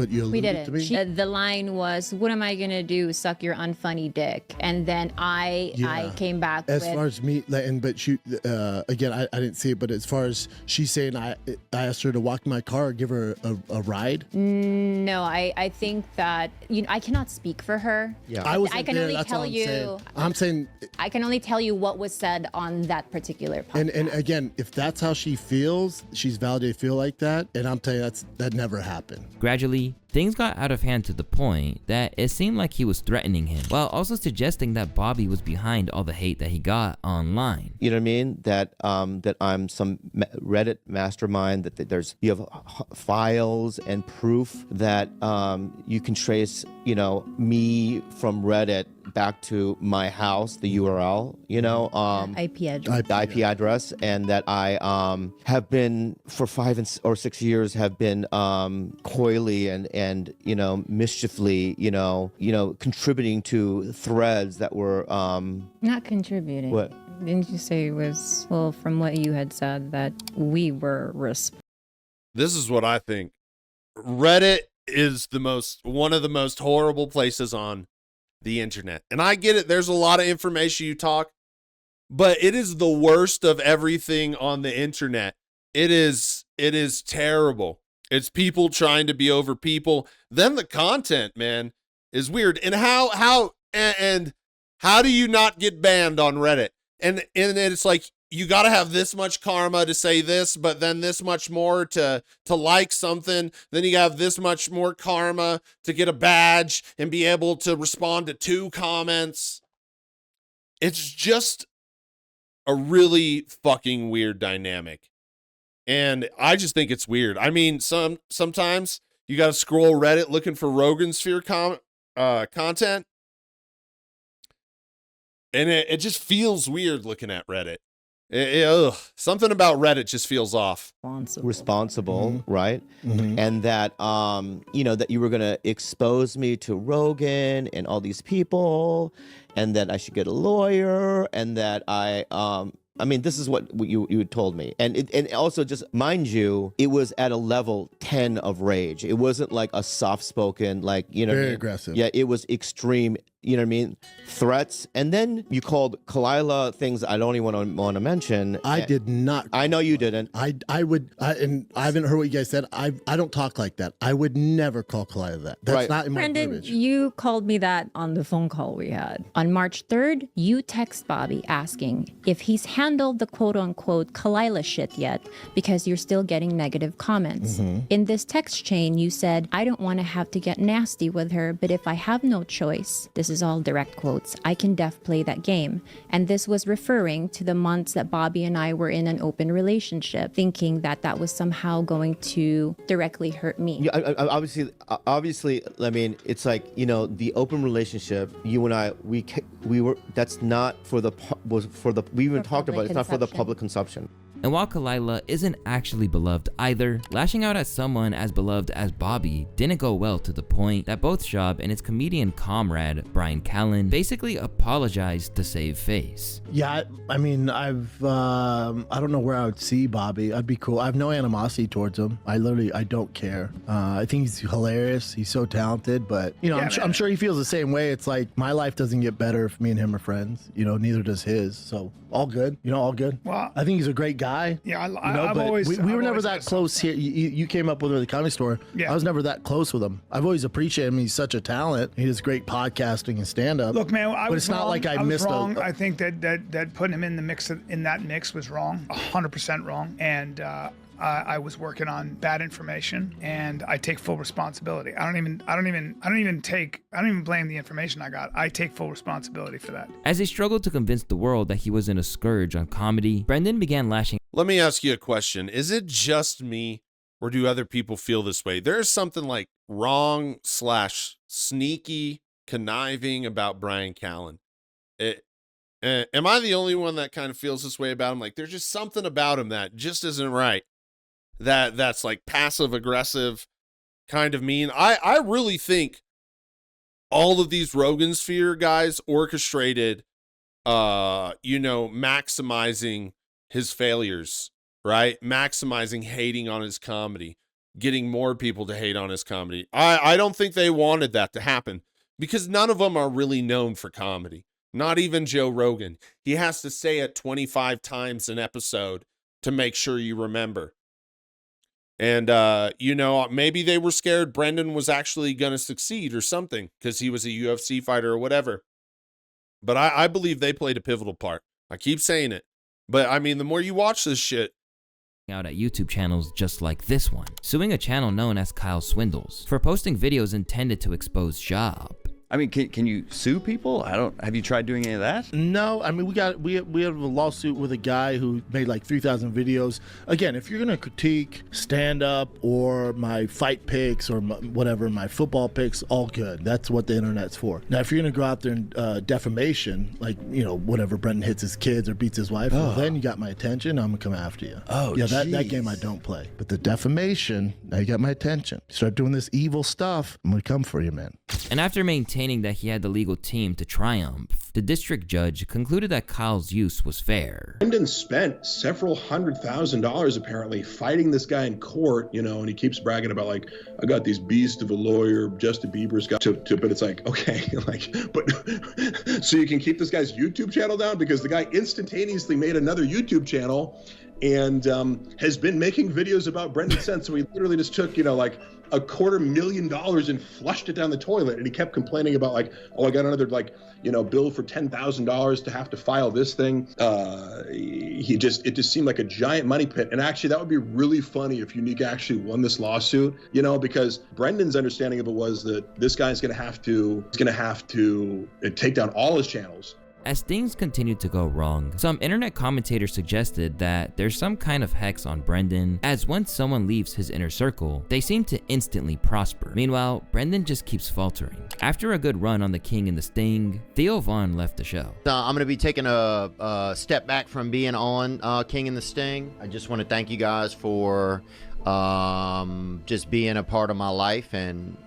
you alluded We didn't. to me. The line was, "What am I gonna do? Suck your unfunny dick?" And then I came back as with, far as me, but she again, I didn't see it. But as far as she's saying, I asked her to walk my car or give her a ride. No, I think that I cannot speak for her. Yeah, I can only tell you. I'm saying I can only tell you what was said on that particular podcast. And again, if that's how she feels, she's validated to feel like that. And I'm telling you, that never happened. Gradually, things got out of hand to the point that it seemed like he was threatening him, while also suggesting that Bobby was behind all the hate that he got online. You know what I mean? That I'm some Reddit mastermind. That you have files and proof that you can trace me from Reddit back to my house, the URL, IP address. The IP address, and that I have been for 5 or 6 years have been coyly and mischiefully contributing to threads that were Not contributing. What? Didn't you say it was, well, from what you had said, that we were This is what I think. Reddit is one of the most horrible places on the internet. And I get it. There's a lot of information you talk, but it is the worst of everything on the internet. It is terrible. It's people trying to be over people. Then the content, man, is weird. And how do you not get banned on Reddit? And it's like, you got to have this much karma to say this, but then this much more to like something. Then you have this much more karma to get a badge and be able to respond to 2 comments. It's just a really fucking weird dynamic. And I just think it's weird. I mean, sometimes you got to scroll Reddit looking for Rogan sphere content. And it just feels weird looking at Reddit. Something about Reddit just feels off. Responsible, right? And that that you were gonna expose me to Rogan and all these people, and that I should get a lawyer, and that I mean, this is what you told me. And also, just mind you, it was at a level 10 of rage. It wasn't like a soft-spoken, very aggressive. Yeah, it was extreme you know what I mean, threats, and then you called Kalila things I don't even want to mention. I did not. I know you didn't. I would, and I haven't heard what you guys said. I don't talk like that. I would never call Kalila that. That's not in my Brendan, verbiage. you called me that on the phone call we had. On March 3rd, you text Bobby asking if he's handled the quote-unquote Kalila shit yet because you're still getting negative comments. In this text chain, you said, I don't want to have to get nasty with her, but if I have no choice, this is all direct quotes, I can def play that game. And this was referring to the months that Bobby and I were in an open relationship, thinking that that was somehow going to directly hurt me. Yeah, obviously, I mean, it's like, you know, the open relationship, you and I, we were, that's not for the, we even talked about it, it's not for the public consumption. And while Kalila isn't actually beloved either, lashing out at someone as beloved as Bobby didn't go well, to the point that both Schaub and his comedian comrade, Bryan Callen, basically apologized to save face. Yeah, I mean, I don't know where I would see Bobby. I'd be cool. I have no animosity towards him. I don't care. I think he's hilarious. He's so talented, but, you know, I'm sure he feels the same way. It's like, my life doesn't get better if me and him are friends. You know, neither does his. So all good. You know, all good. Well, I think he's a great guy. Yeah, I've always. We were never that close here. You came up with him at the Comedy Store. Yeah. I was never that close with him. I've always appreciated him. He's such a talent. He does great podcasting and stand up. Look, man, but it's not like I missed wrong. I think that putting him in the mix in that mix was wrong, 100% wrong, and. I was working on bad information, and I take full responsibility. I don't even blame the information I got. I take full responsibility for that. As he struggled to convince the world that he wasn't a scourge on comedy, Brendan began lashing. Let me ask you a question. Is it just me, or do other people feel this way? There's something like wrong / sneaky, conniving about Bryan Callen. Am I the only one that kind of feels this way about him? Like, there's just something about him that just isn't right. That's like passive aggressive, kind of mean. I really think all of these rogansphere guys orchestrated, maximizing his failures, right? Maximizing hating on his comedy, getting more people to hate on his comedy. I don't think they wanted that to happen, because none of them are really known for comedy. Not even Joe Rogan. He has to say it 25 times an episode to make sure you remember. And, maybe they were scared Brendan was actually going to succeed or something because he was a UFC fighter or whatever. But I believe they played a pivotal part. I keep saying it. But, I mean, the more you watch this shit. Out at YouTube channels just like this one, suing a channel known as Kyle Swindles for posting videos intended to expose Schaub. I mean, can you sue people? Have you tried doing any of that? No, I mean, we have a lawsuit with a guy who made like 3,000 videos. Again, if you're gonna critique stand-up or my fight picks or my football picks, all good. That's what the internet's for. Now, if you're gonna go out there and defamation, like, you know, whatever, Brendan hits his kids or beats his wife, well, then you got my attention. I'm gonna come after you. Oh, yeah, that game I don't play. But the defamation, now you got my attention. You start doing this evil stuff, I'm gonna come for you, man. And after maintaining that he had the legal team to triumph, the district judge concluded that Kyle's use was fair. Brendan spent several $100,000 apparently fighting this guy in court, you know, and he keeps bragging about, like, I got these beasts of a lawyer, Justin Bieber's got but it's like, okay, like, but so you can keep this guy's YouTube channel down, because the guy instantaneously made another YouTube channel and has been making videos about Brendan since. So he literally just took, you know, like $250,000 and flushed it down the toilet. And he kept complaining about, like, oh, I got another, like, you know, bill for $10,000 to have to file this thing. It just seemed like a giant money pit. And actually, that would be really funny if Unique actually won this lawsuit, you know, because Brendan's understanding of it was that this guy's going to have to take down all his channels. As things continued to go wrong, some internet commentators suggested that there's some kind of hex on Brendan, as once someone leaves his inner circle, they seem to instantly prosper. Meanwhile, Brendan just keeps faltering. After a good run on The King and the Sting, Theo Von left the show. I'm going to be taking a step back from being on King and the Sting. I just want to thank you guys for just being a part of my life and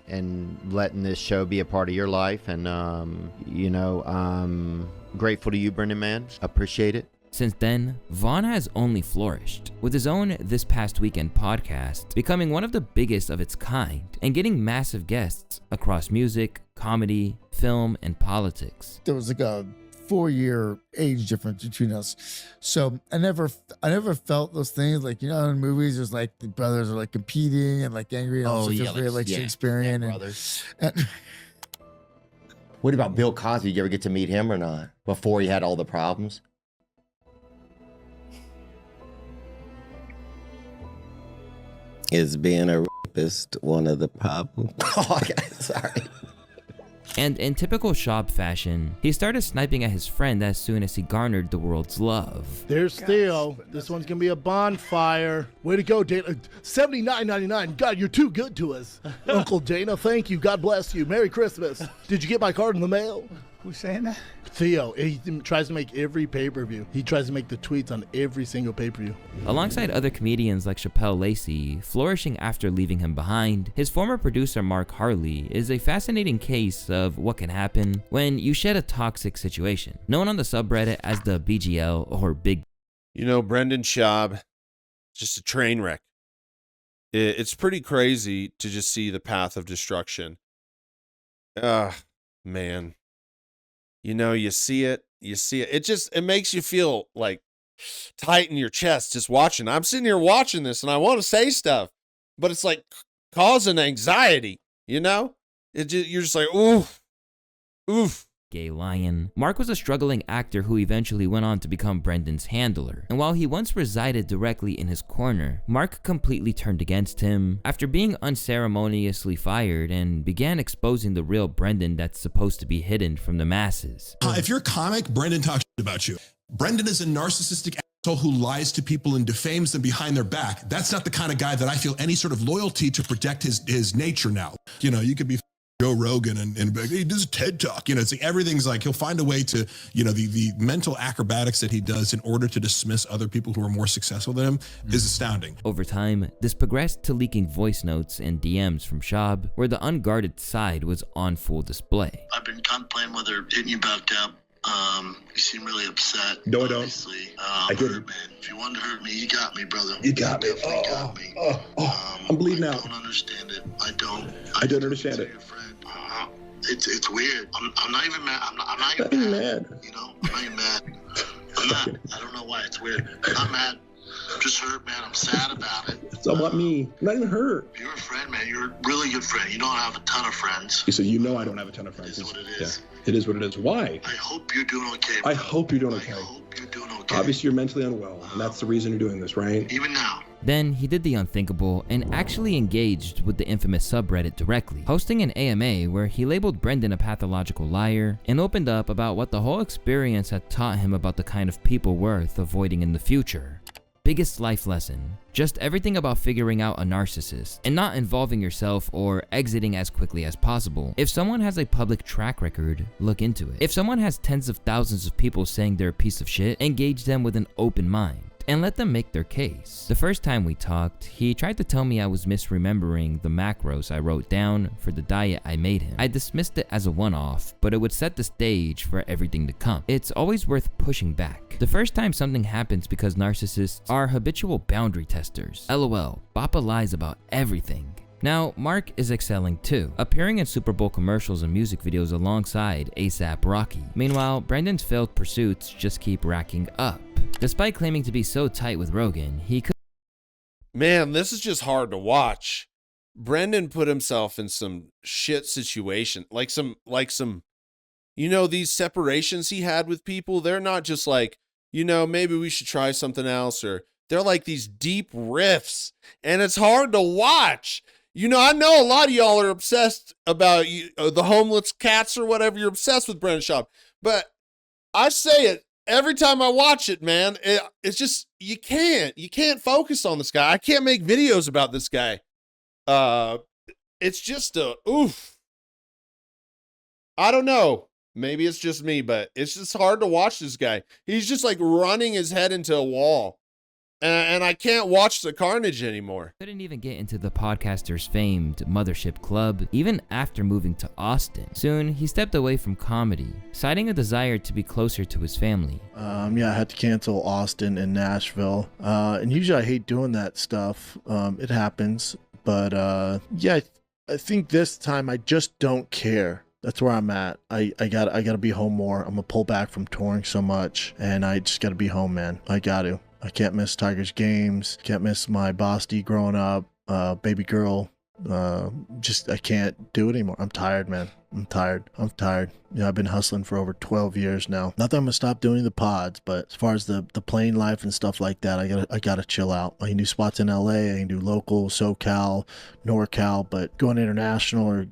letting this show be a part of your life. And, grateful to you, Brendan, man. Appreciate it. Since then, Vaughn has only flourished, with his own This Past Weekend podcast becoming one of the biggest of its kind and getting massive guests across music, comedy, film, and politics. There was like a 4-year age difference between us, so I never felt those things, like, you know, in movies there's like the brothers are like competing and like angry, and also feels very like Shakespearean and What about Bill Cosby? Did you ever get to meet him or not before he had all the problems? Is being a rapist one of the problems? Oh, sorry. And in typical Schaub fashion, he started sniping at his friend as soon as he garnered the world's love. There's Theo. This one's gonna be a bonfire. Way to go, Dana. $79.99. God, you're too good to us. Uncle Dana, thank you. God bless you. Merry Christmas. Did you get my card in the mail? Who's saying that? Theo. He tries to make every pay-per-view. He tries to make the tweets on every single pay-per-view. Alongside other comedians like Chappelle Lacey, flourishing after leaving him behind, his former producer Mark Harley is a fascinating case of what can happen when you shed a toxic situation, known on the subreddit as the BGL or Big. You know, Brendan Schaub, just a train wreck. It's pretty crazy to just see the path of destruction. Man. You know, you see it. It makes you feel like tight in your chest just watching. I'm sitting here watching this and I want to say stuff, but it's like causing anxiety, you know? You're just like, oof. Gay lion. Mark was a struggling actor who eventually went on to become Brendan's handler. And while he once resided directly in his corner, Mark completely turned against him after being unceremoniously fired and began exposing the real Brendan that's supposed to be hidden from the masses. If you're a comic, Brendan talks about you. Brendan is a narcissistic asshole who lies to people and defames them behind their back. That's not the kind of guy that I feel any sort of loyalty to protect his nature now. You know, you could be Joe Rogan and he does a TED Talk. You know, it's like everything's like he'll find a way to, you know, the mental acrobatics that he does in order to dismiss other people who are more successful than him is astounding. Over time, this progressed to leaking voice notes and DMs from Schaub, where the unguarded side was on full display. I've been contemplating whether hitting you back down. You seem really upset. No, I don't. Obviously. I didn't. Man, if you wanted to hurt me, you got me, brother. You got me. Definitely got me. I'm bleeding out. I don't understand it. I don't understand it. It's weird. I'm not even mad. I'm not even mad. You know, I'm not even mad. I'm not. I don't know why. It's weird. I'm not mad. I'm just hurt, man. I'm sad about it. It's all about me. I'm not even hurt. You're a friend, man. You're a really good friend. You don't have a ton of friends. So you know I don't have a ton of friends. It is what it is. Yeah. It is what it is. Why? I hope you're doing okay. I hope you're doing okay. I hope you're doing okay. Obviously, you're mentally unwell, and that's the reason you're doing this, right? Even now. Then he did the unthinkable and actually engaged with the infamous subreddit directly, hosting an AMA where he labeled Brendan a pathological liar and opened up about what the whole experience had taught him about the kind of people worth avoiding in the future. Biggest life lesson: just everything about figuring out a narcissist and not involving yourself or exiting as quickly as possible. If someone has a public track record, look into it. If someone has tens of thousands of people saying they're a piece of shit, engage them with an open mind and let them make their case. The first time we talked, he tried to tell me I was misremembering the macros I wrote down for the diet I made him. I dismissed it as a one-off, but it would set the stage for everything to come. It's always worth pushing back. The first time something happens because narcissists are habitual boundary testers. LOL, Bappa lies about everything. Now, Mark is excelling too, appearing in Super Bowl commercials and music videos alongside A$AP Rocky. Meanwhile, Brendan's failed pursuits just keep racking up. Despite claiming to be so tight with Rogan, he could. Man, this is just hard to watch. Brendan put himself in some shit situation, like some, you know, these separations he had with people. They're not just like, you know, maybe we should try something else, or they're like these deep riffs, and it's hard to watch. You know, I know a lot of y'all are obsessed about the homeless cats or whatever. You're obsessed with Brendan Schaub, but I say it every time I watch it, man. It's just you can't focus on this guy. I can't make videos about this guy. It's just oof. I don't know. Maybe it's just me, but it's just hard to watch this guy. He's just like running his head into a wall. and I can't watch the carnage anymore. Couldn't even get into the podcaster's famed Mothership Club, even after moving to Austin. Soon, he stepped away from comedy, citing a desire to be closer to his family. Yeah, I had to cancel Austin and Nashville. And usually I hate doing that stuff. It happens. But yeah, I think this time I just don't care. That's where I'm at. I gotta be home more. I'm gonna pull back from touring so much, and I just gotta be home, man. I can't miss Tiger's games. Can't miss my Bosty growing up, baby girl. I can't do it anymore. I'm tired, man. I'm tired. Yeah, I've been hustling for over 12 years now. Not that I'm gonna stop doing the pods, but as far as the plane life and stuff like that, I gotta chill out. I can do spots in LA, I can do local, SoCal, NorCal, but going international or,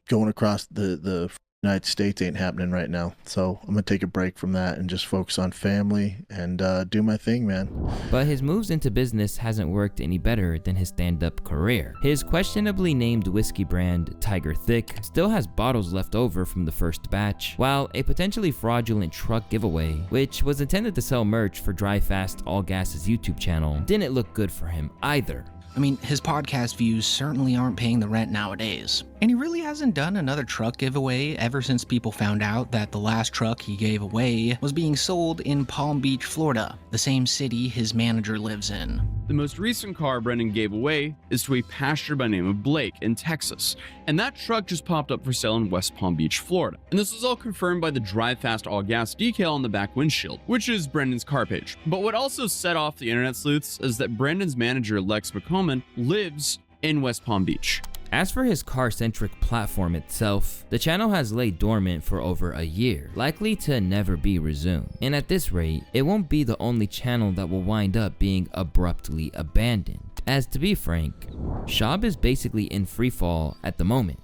going across the United States ain't happening right now. So I'm gonna take a break from that and just focus on family and do my thing, man. But his moves into business hasn't worked any better than his stand-up career. His questionably named whiskey brand, Tiger Thick, still has bottles left over from the first batch, while a potentially fraudulent truck giveaway, which was intended to sell merch for Dry Fast All Gas's YouTube channel, didn't look good for him either. I mean, his podcast views certainly aren't paying the rent nowadays. And he really hasn't done another truck giveaway ever since people found out that the last truck he gave away was being sold in Palm Beach, Florida, the same city his manager lives in. The most recent car Brendan gave away is to a pastor by the name of Blake in Texas, and that truck just popped up for sale in West Palm Beach, Florida. And this was all confirmed by the Drive Fast All Gas decal on the back windshield, which is Brendan's car page. But what also set off the internet sleuths is that Brendan's manager, Lex McComan, lives in West Palm Beach. As for his car-centric platform itself, the channel has laid dormant for over a year, likely to never be resumed. And at this rate, it won't be the only channel that will wind up being abruptly abandoned. As to be frank, Schaub is basically in freefall at the moment.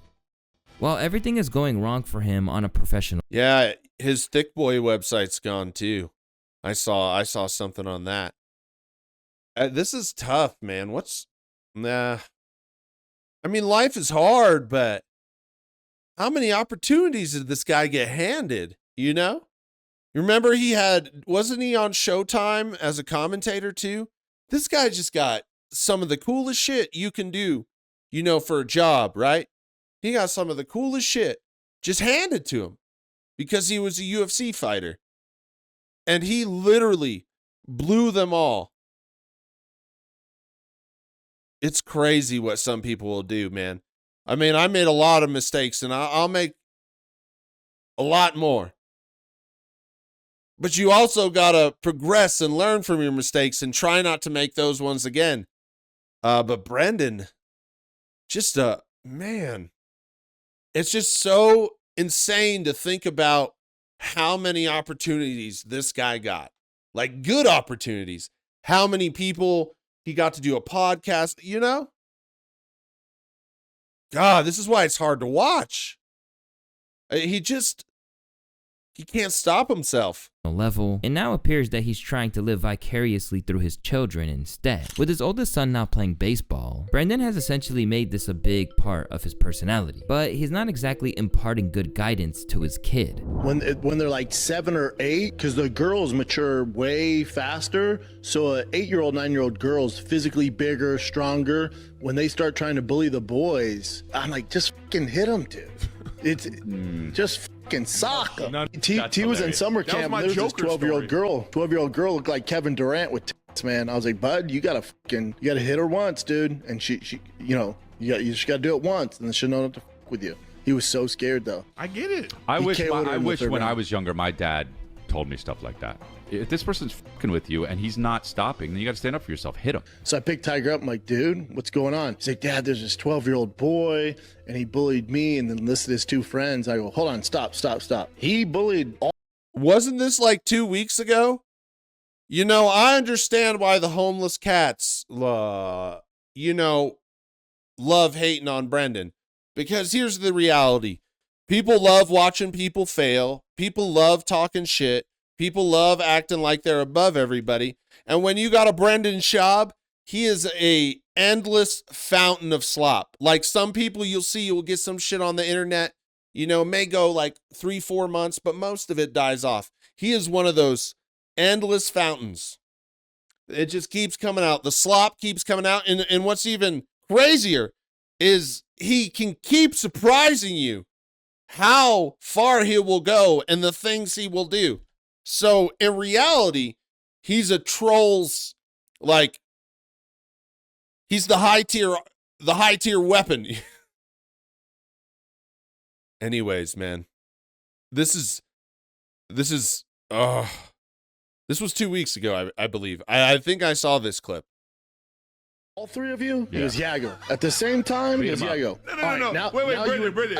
While everything is going wrong for him on a professional... Yeah, his Thick Boy website's gone too. I saw something on that. This is tough, man. I mean, life is hard, but how many opportunities did this guy get handed, You remember wasn't he on Showtime as a commentator too? This guy just got some of the coolest shit you can do, for a job, right? He got some of the coolest shit just handed to him because he was a UFC fighter. And he literally blew them all. It's crazy what some people will do, man. I mean, I made a lot of mistakes, and I'll make a lot more. But you also got to progress and learn from your mistakes and try not to make those ones again. But Brendan, man, it's just so insane to think about how many opportunities this guy got. Like, good opportunities. How many people... he got to do a podcast, God, this is why it's hard to watch. He can't stop himself. Level, it now appears that he's trying to live vicariously through his children instead. With his oldest son now playing baseball, Brendan has essentially made this a big part of his personality, but he's not exactly imparting good guidance to his kid. When they're like 7 or 8, because the girls mature way faster, so an 8-year-old, 9-year-old girl's physically bigger, stronger. When they start trying to bully the boys, I'm like, just fucking hit them, dude. It's just fucking sock 'em. T was in summer camp. There was this 12-year-old girl. 12-year-old girl looked like Kevin Durant with tits, man. I was like, bud, you gotta hit her once, dude. And she you just gotta do it once, and then she'll know not to fuck with you. He was so scared though. I get it. I wish when I was younger, my dad told me stuff like that. If this person's fucking with you and he's not stopping, then you got to stand up for yourself. Hit him. So I picked Tiger up. I'm like, dude, what's going on? He's like, Dad, there's this 12-year-old boy, and he bullied me and then listed his 2 friends. I go, hold on, stop. He bullied all. Wasn't this like 2 weeks ago? I understand why the homeless cats, love hating on Brendan. Because here's the reality. People love watching people fail. People love talking shit. People love acting like they're above everybody. And when you got a Brendan Schaub, he is a endless fountain of slop. Like some people you'll get some shit on the internet, may go like 3-4 months, but most of it dies off. He is one of those endless fountains. It just keeps coming out. The slop keeps coming out. And what's even crazier is he can keep surprising you how far he will go and the things he will do. So in reality, he's a troll's, like, he's the high tier weapon. Anyways, man, this was 2 weeks ago, I believe. I think I saw this clip. All three of you? Yeah. It was Yago. At the same time, it was Yago. No. Now, Wait, now Brendan.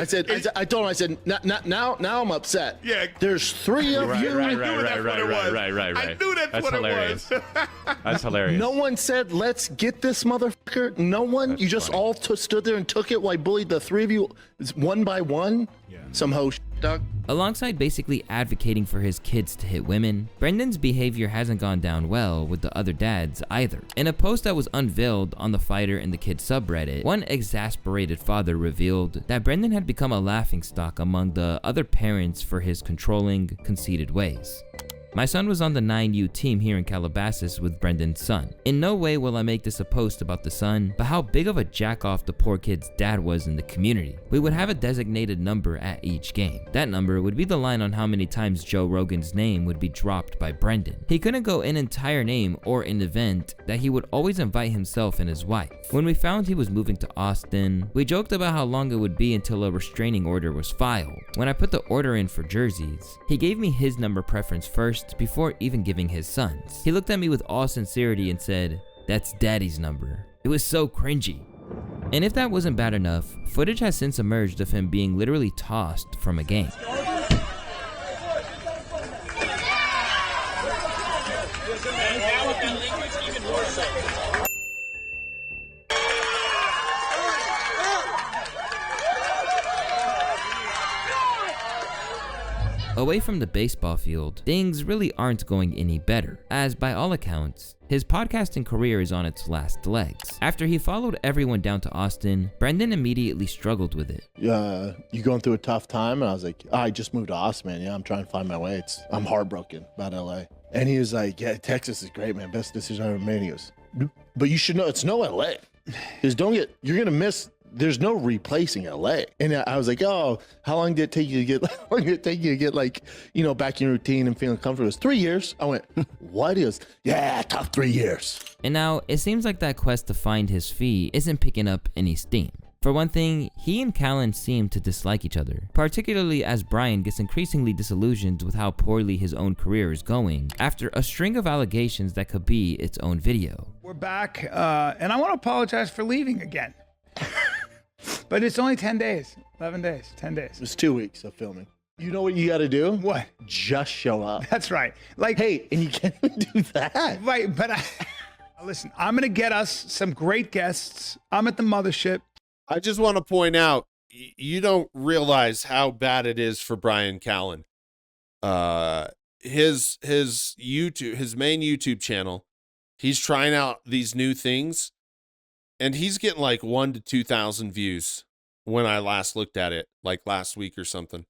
I told him, I said, now I'm upset. Yeah. There's three of you. Right. I knew that's what hilarious. it was. That's hilarious. No one said, let's get this motherfucker. No one. You just all stood there and took it while I bullied the three of you one by one. Yeah. Some hoe dog. Alongside basically advocating for his kids to hit women, Brendan's behavior hasn't gone down well with the other dads either. In a post that was unveiled on the Fighter and the Kid subreddit, one exasperated father revealed that Brendan had become a laughingstock among the other parents for his controlling, conceited ways. My son was on the 9U team here in Calabasas with Brendan's son. In no way will I make this a post about the son, but how big of a jack-off the poor kid's dad was in the community. We would have a designated number at each game. That number would be the line on how many times Joe Rogan's name would be dropped by Brendan. He couldn't go an entire name or an event that he would always invite himself and his wife. When we found he was moving to Austin, we joked about how long it would be until a restraining order was filed. When I put the order in for jerseys, he gave me his number preference first before even giving his son's. He looked at me with all sincerity and said, "That's daddy's number." It was so cringy. And if that wasn't bad enough, footage has since emerged of him being literally tossed from a game. Away from the baseball field, things really aren't going any better, as by all accounts, his podcasting career is on its last legs. After he followed everyone down to Austin, Brendan immediately struggled with it. You going through a tough time? And I was like, I just moved to Austin, man. Yeah, I'm trying to find my way. I'm heartbroken about LA. And he was like, yeah, Texas is great, man. Best decision I ever made. He goes, but you should know it's no LA. Because you're going to miss. There's no replacing LA. And I was like, oh, how long did it take you to get like, back in your routine and feeling comfortable? It was 3 years. I went, what? He goes, yeah, tough 3 years. And now it seems like that quest to find his feet isn't picking up any steam. For one thing, he and Callan seem to dislike each other, particularly as Brian gets increasingly disillusioned with how poorly his own career is going after a string of allegations that could be its own video. We're back, and I want to apologize for leaving again. But it's only 10 days, 11 days, 10 days. It was 2 weeks of filming. You know what you got to do? What? Just show up. That's right. Hey, and you can't even do that. Right, but listen, I'm going to get us some great guests. I'm at the mothership. I just want to point out, you don't realize how bad it is for Brian Callen. His YouTube, his main YouTube channel, he's trying out these new things. And he's getting like 1,000 to 2,000 views when I last looked at it, like last week or something.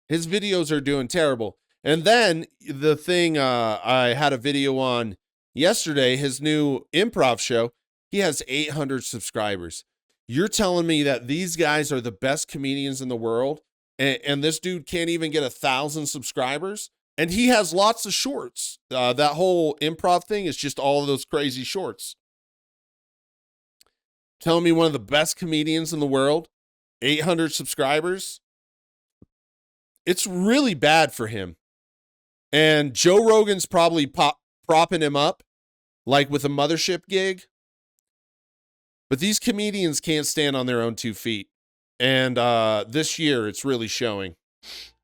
His videos are doing terrible. And then the thing I had a video on yesterday, his new improv show, he has 800 subscribers. You're telling me that these guys are the best comedians in the world, and this dude can't even get 1,000 subscribers? And he has lots of shorts. That whole improv thing is just all of those crazy shorts. Telling me one of the best comedians in the world, 800 subscribers. It's really bad for him. And Joe Rogan's probably propping him up, like with a mothership gig. But these comedians can't stand on their own 2 feet. And this year, it's really showing.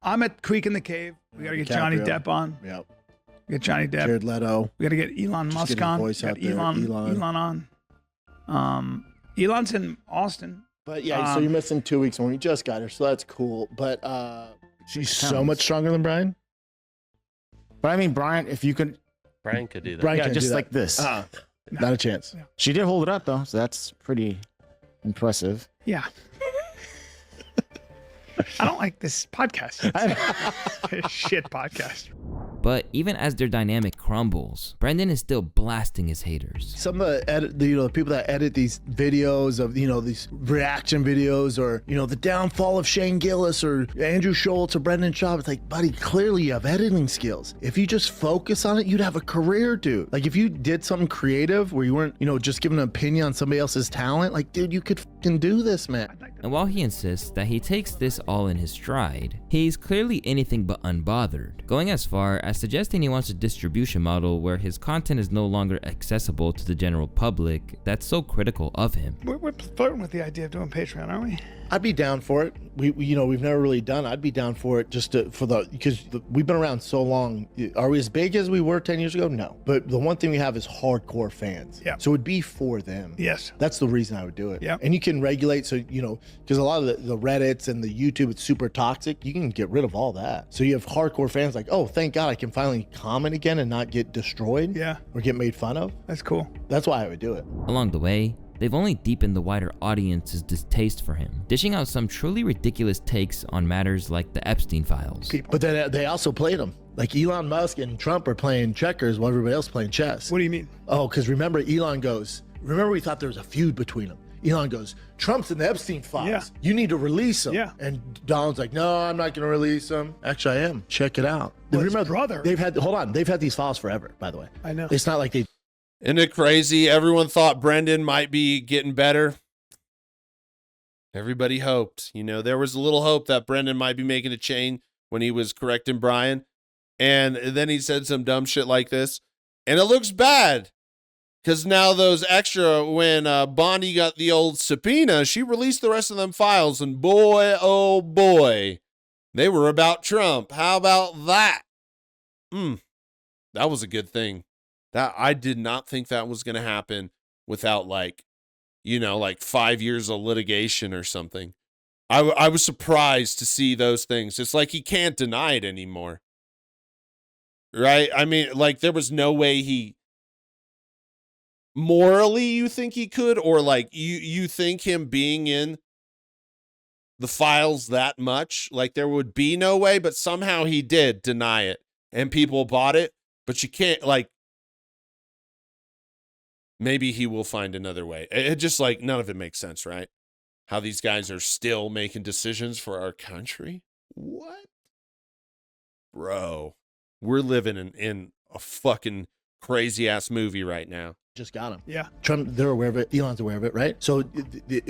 I'm at Creek in the Cave. We got to get Johnny Depp on. Yep. Get Johnny Depp. Jared Leto. We got to get Elon Musk on. Got Elon on. Elon's in Austin. But yeah, so you're missing 2 weeks when we just got her, so that's cool. But she's so much stronger than Brian. But I mean, Brian, if you could. Brian could do that. Brian just do like this. Not a chance. Yeah. She did hold it up, though, so that's pretty impressive. Yeah. I don't like this podcast. Shit podcast. But even as their dynamic crumbles, Brendan is still blasting his haters. Some of the people that edit these videos of, these reaction videos, or, the downfall of Shane Gillis or Andrew Schultz or Brendan Schaub, it's like, buddy, clearly you have editing skills. If you just focus on it, you'd have a career, dude. Like, if you did something creative where you weren't, just giving an opinion on somebody else's talent, like, dude, you could fucking do this, man. And while he insists that he takes this all in his stride, he's clearly anything but unbothered, going as far as suggesting he wants a distribution model where his content is no longer accessible to the general public that's so critical of him. We're flirting with the idea of doing Patreon, aren't we? I'd be down for it. We've never really done. I'd be down for it because we've been around so long. Are we as big as we were 10 years ago? No. But the one thing we have is hardcore fans. Yeah. So it'd be for them. Yes. That's the reason I would do it. Yeah. And you can regulate, so because a lot of the Reddits and the YouTube, it's super toxic. You can get rid of all that. So you have hardcore fans like, oh, thank God I can finally comment again and not get destroyed. Yeah. Or get made fun of. That's cool. That's why I would do it. Along the way, they've only deepened the wider audience's distaste for him, dishing out some truly ridiculous takes on matters like the Epstein files. But then they also played them. Like Elon Musk and Trump are playing checkers while everybody else playing chess. What do you mean? Oh, because remember we thought there was a feud between them. Elon goes, Trump's in the Epstein files. Yeah. You need to release him. Yeah. And Donald's like, no, I'm not going to release him. Actually, I am. Check it out. Well, remember, brother. They've had these files forever, by the way. I know. It's not like they... Isn't it crazy? Everyone thought Brendan might be getting better. Everybody hoped. There was a little hope that Brendan might be making a change when he was correcting Brian. And then he said some dumb shit like this. And it looks bad. Because now those extra, when Bondi got the old subpoena, she released the rest of them files. And boy, oh boy, they were about Trump. How about that? That was a good thing. That I did not think that was going to happen without 5 years of litigation or something. I was surprised to see those things. It's like he can't deny it anymore. Right? I mean, there was no way he... Morally, you think he could? Or you think him being in the files that much? There would be no way, but somehow he did deny it. And people bought it. But you can't, maybe he will find another way. It just none of it makes sense, right? How these guys are still making decisions for our country. What? Bro, we're living in a fucking crazy ass movie right now. Just got him. Yeah. Trump, they're aware of it. Elon's aware of it, right? So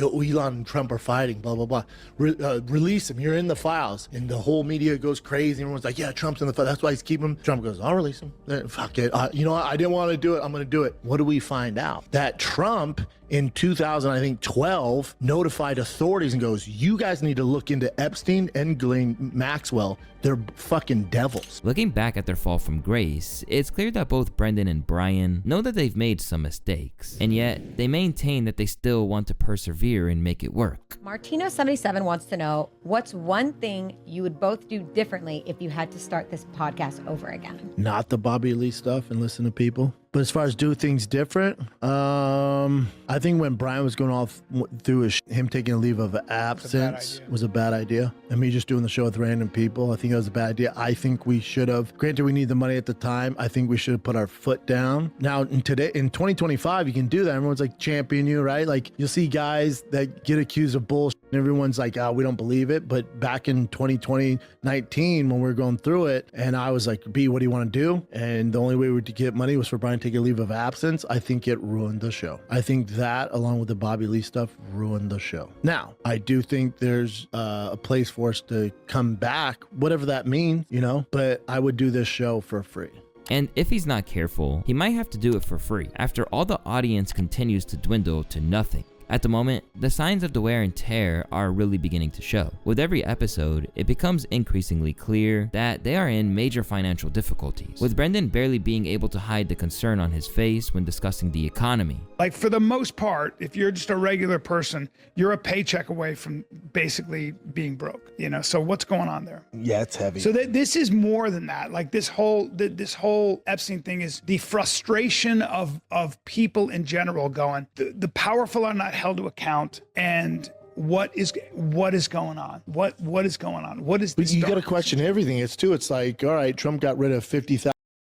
Elon and Trump are fighting, blah, blah, blah. Release him. You're in the files. And the whole media goes crazy. Everyone's like, yeah, Trump's in the files. That's why he's keeping him. Trump goes, I'll release him. Fuck it. You know what? I didn't want to do it. I'm going to do it. What do we find out? That Trump in 2012 notified authorities and goes, you guys need to look into Epstein and Ghislaine Maxwell. They're fucking devils. Looking back at their fall from grace, it's clear that both Brendan and Brian know that they've made some mistakes, and yet they maintain that they still want to persevere and make it work. Martino77 wants to know, what's one thing you would both do differently if you had to start this podcast over again? Not the Bobby Lee stuff and listen to people. But as far as do things different, I think when Brian was going off through him taking a leave of absence was a bad idea. And me just doing the show with random people, I think that was a bad idea. I think we should have, granted we need the money at the time, I think we should have put our foot down. Now in 2025, you can do that. Everyone's champion you, right? You'll see guys that get accused of bullshit and everyone's we don't believe it. But back in 2019, when we were going through it, and I was like, B, what do you want to do? And the only way to get money was for Brian to take a leave of absence. I think it ruined the show. I think that, along with the Bobby Lee stuff, ruined the show. Now, I do think there's a place for us to come back, whatever that means, but I would do this show for free. And if he's not careful, he might have to do it for free after all the audience continues to dwindle to nothing. At the moment, the signs of the wear and tear are really beginning to show. With every episode, it becomes increasingly clear that they are in major financial difficulties, with Brendan barely being able to hide the concern on his face when discussing the economy. For the most part, if you're just a regular person, you're a paycheck away from basically being broke, So what's going on there? Yeah, it's heavy. So this is more than that. This whole Epstein thing is the frustration of people in general going, the powerful are not held to account, and what is going on? What is going on? What is this? But you got to question everything. It's like, all right, Trump got rid of 50,000.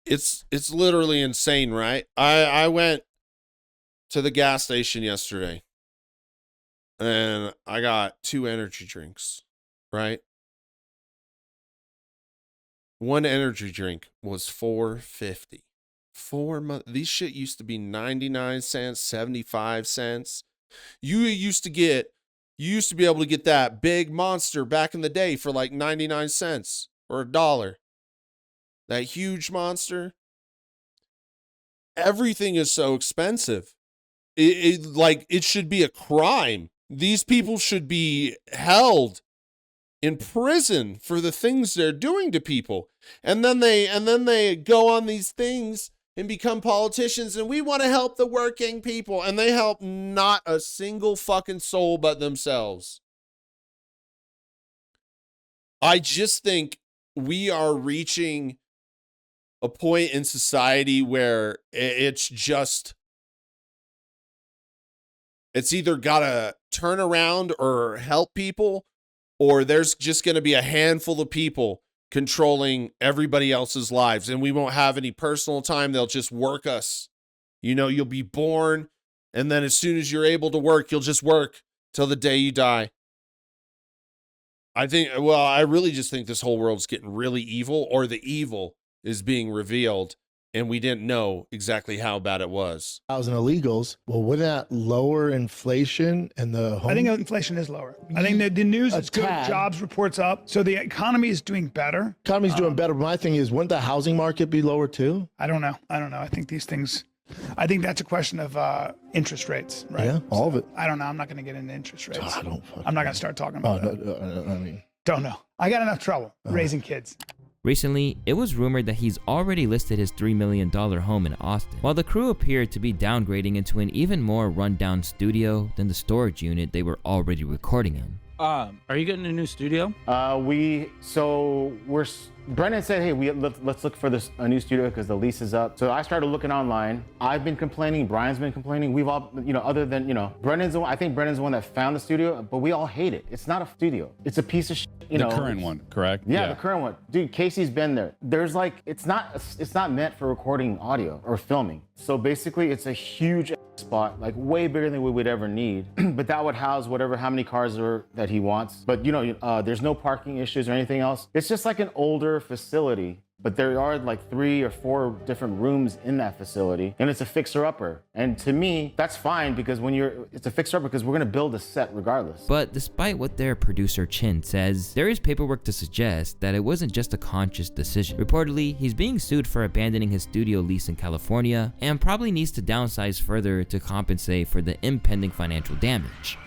It's literally insane, right? I went to the gas station yesterday and I got 2 energy drinks, right? One energy drink was $4.50. These shit used to be 99 cents, 75 cents. You used to be able to get that big Monster back in the day for like 99 cents or $1. That huge Monster. Everything is so expensive. It should be a crime. These people should be held in prison for the things they're doing to people. And then they go on these things and become politicians, and we want to help the working people, and they help not a single fucking soul but themselves. I just think we are reaching a point in society where it's either gotta turn around or help people, or there's just going to be a handful of people controlling everybody else's lives, and we won't have any personal time. They'll just work us. You'll be born, and then as soon as you're able to work, you'll just work till the day you die. I really just think this whole world's getting really evil, or the evil is being revealed, and we didn't know exactly how bad it was. 1,000 illegals. Well, wouldn't that lower inflation and the home? I think inflation is lower. I think the news is good. Jobs reports up. So the economy is doing better. Economy's doing better. But my thing is, wouldn't the housing market be lower too? I don't know. I think that's a question of interest rates, right? Yeah, all of it. I don't know. I'm not going to get into interest rates. I'm not going to start talking about that. Don't know. I got enough trouble raising kids. Recently, it was rumored that he's already listed his $3 million home in Austin, while the crew appeared to be downgrading into an even more rundown studio than the storage unit they were already recording in. Are you getting a new studio? Brendan said, hey, let's look for a new studio because the lease is up. So I started looking online. I've been complaining. Brian's been complaining. We've all, other than, Brendan's the one. I think Brendan's the one that found the studio, but we all hate it. It's not a studio. It's a piece of shit. The current one, correct? Yeah, the current one. Dude, Casey's been there. There's it's not meant for recording audio or filming. So basically, it's a huge spot, way bigger than we would ever need. But that would house how many cars that he wants. But there's no parking issues or anything else. It's just like an older facility, but there are 3 or 4 different rooms in that facility, and it's a fixer-upper. And to me, that's fine because it's a fixer-upper because we're gonna build a set regardless. But despite what their producer Chin says, there is paperwork to suggest that it wasn't just a conscious decision. Reportedly, he's being sued for abandoning his studio lease in California and probably needs to downsize further to compensate for the impending financial damage.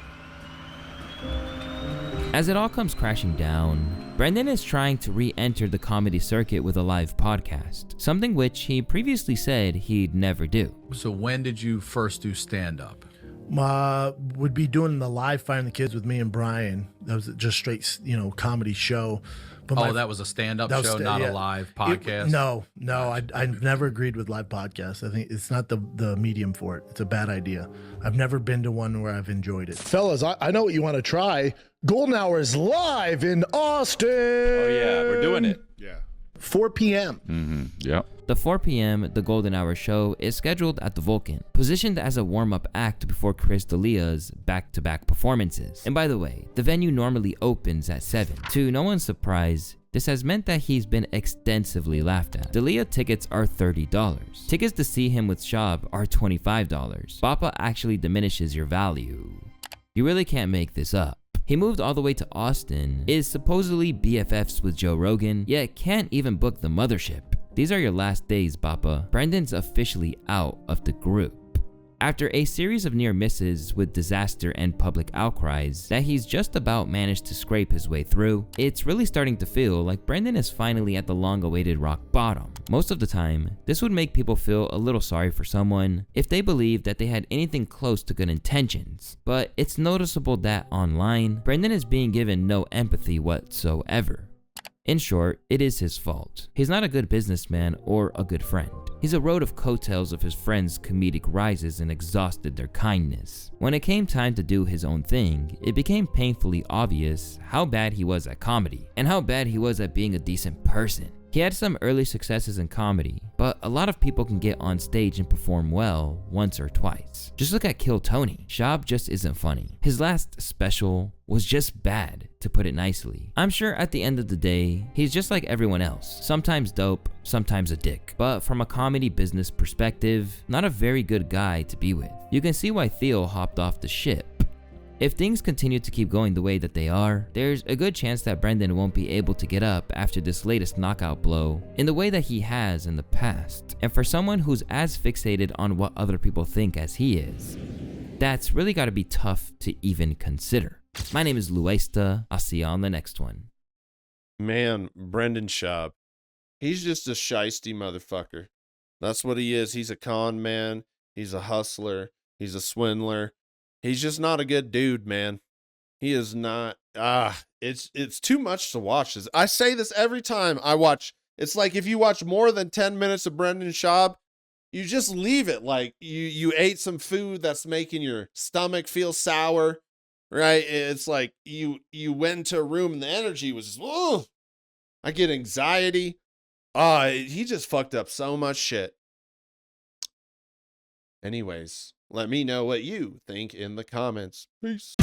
As it all comes crashing down, Brendan is trying to re-enter the comedy circuit with a live podcast, something which he previously said he'd never do. So when did you first do stand-up? Would be doing the live Finding the Kids with me and Brian. That was just straight, comedy show. But that was a stand-up show, not a live podcast? I never agreed with live podcasts. I think it's not the medium for it. It's a bad idea. I've never been to one where I've enjoyed it. Fellas, I know what you want to try. Golden Hour is live in Austin. Oh, yeah, we're doing it. Yeah. 4 p.m. Mm-hmm. Yep. The 4 p.m. The Golden Hour show is scheduled at the Vulcan, positioned as a warm-up act before Chris D'Elia's back-to-back performances. And by the way, the venue normally opens at 7. To no one's surprise, this has meant that he's been extensively laughed at. D'Elia tickets are $30. Tickets to see him with Schaub are $25. Bappa actually diminishes your value. You really can't make this up. He moved all the way to Austin, is supposedly BFFs with Joe Rogan, yet can't even book the mothership. These are your last days, Bappa. Brendan's officially out of the group. After a series of near misses with disaster and public outcries that he's just about managed to scrape his way through, it's really starting to feel like Brendan is finally at the long-awaited rock bottom. Most of the time, this would make people feel a little sorry for someone if they believed that they had anything close to good intentions. But it's noticeable that online, Brendan is being given no empathy whatsoever. In short, it is his fault. He's not a good businessman or a good friend. He's a rode of coattails of his friends' comedic rises and exhausted their kindness. When it came time to do his own thing, it became painfully obvious how bad he was at comedy and how bad he was at being a decent person. He had some early successes in comedy, but a lot of people can get on stage and perform well once or twice. Just look at Kill Tony. Schaub just isn't funny. His last special was just bad, to put it nicely. I'm sure at the end of the day, he's just like everyone else. Sometimes dope, sometimes a dick. But from a comedy business perspective, not a very good guy to be with. You can see why Theo hopped off the ship. If things continue to keep going the way that they are, there's a good chance that Brendan won't be able to get up after this latest knockout blow in the way that he has in the past. And for someone who's as fixated on what other people think as he is, that's really gotta be tough to even consider. My name is Luesta. I'll see you on the next one. Man, Brendan Schaub. He's just a shiesty motherfucker. That's what he is. He's a con man. He's a hustler. He's a swindler. He's just not a good dude, man. He is not. It's too much to watch. I say this every time I watch. It's like if you watch more than 10 minutes of Brendan Schaub, you just leave it. Like you ate some food that's making your stomach feel sour, right? It's like you went into a room and the energy was just, oh, I get anxiety. He just fucked up so much shit. Anyways, let me know what you think in the comments. Peace.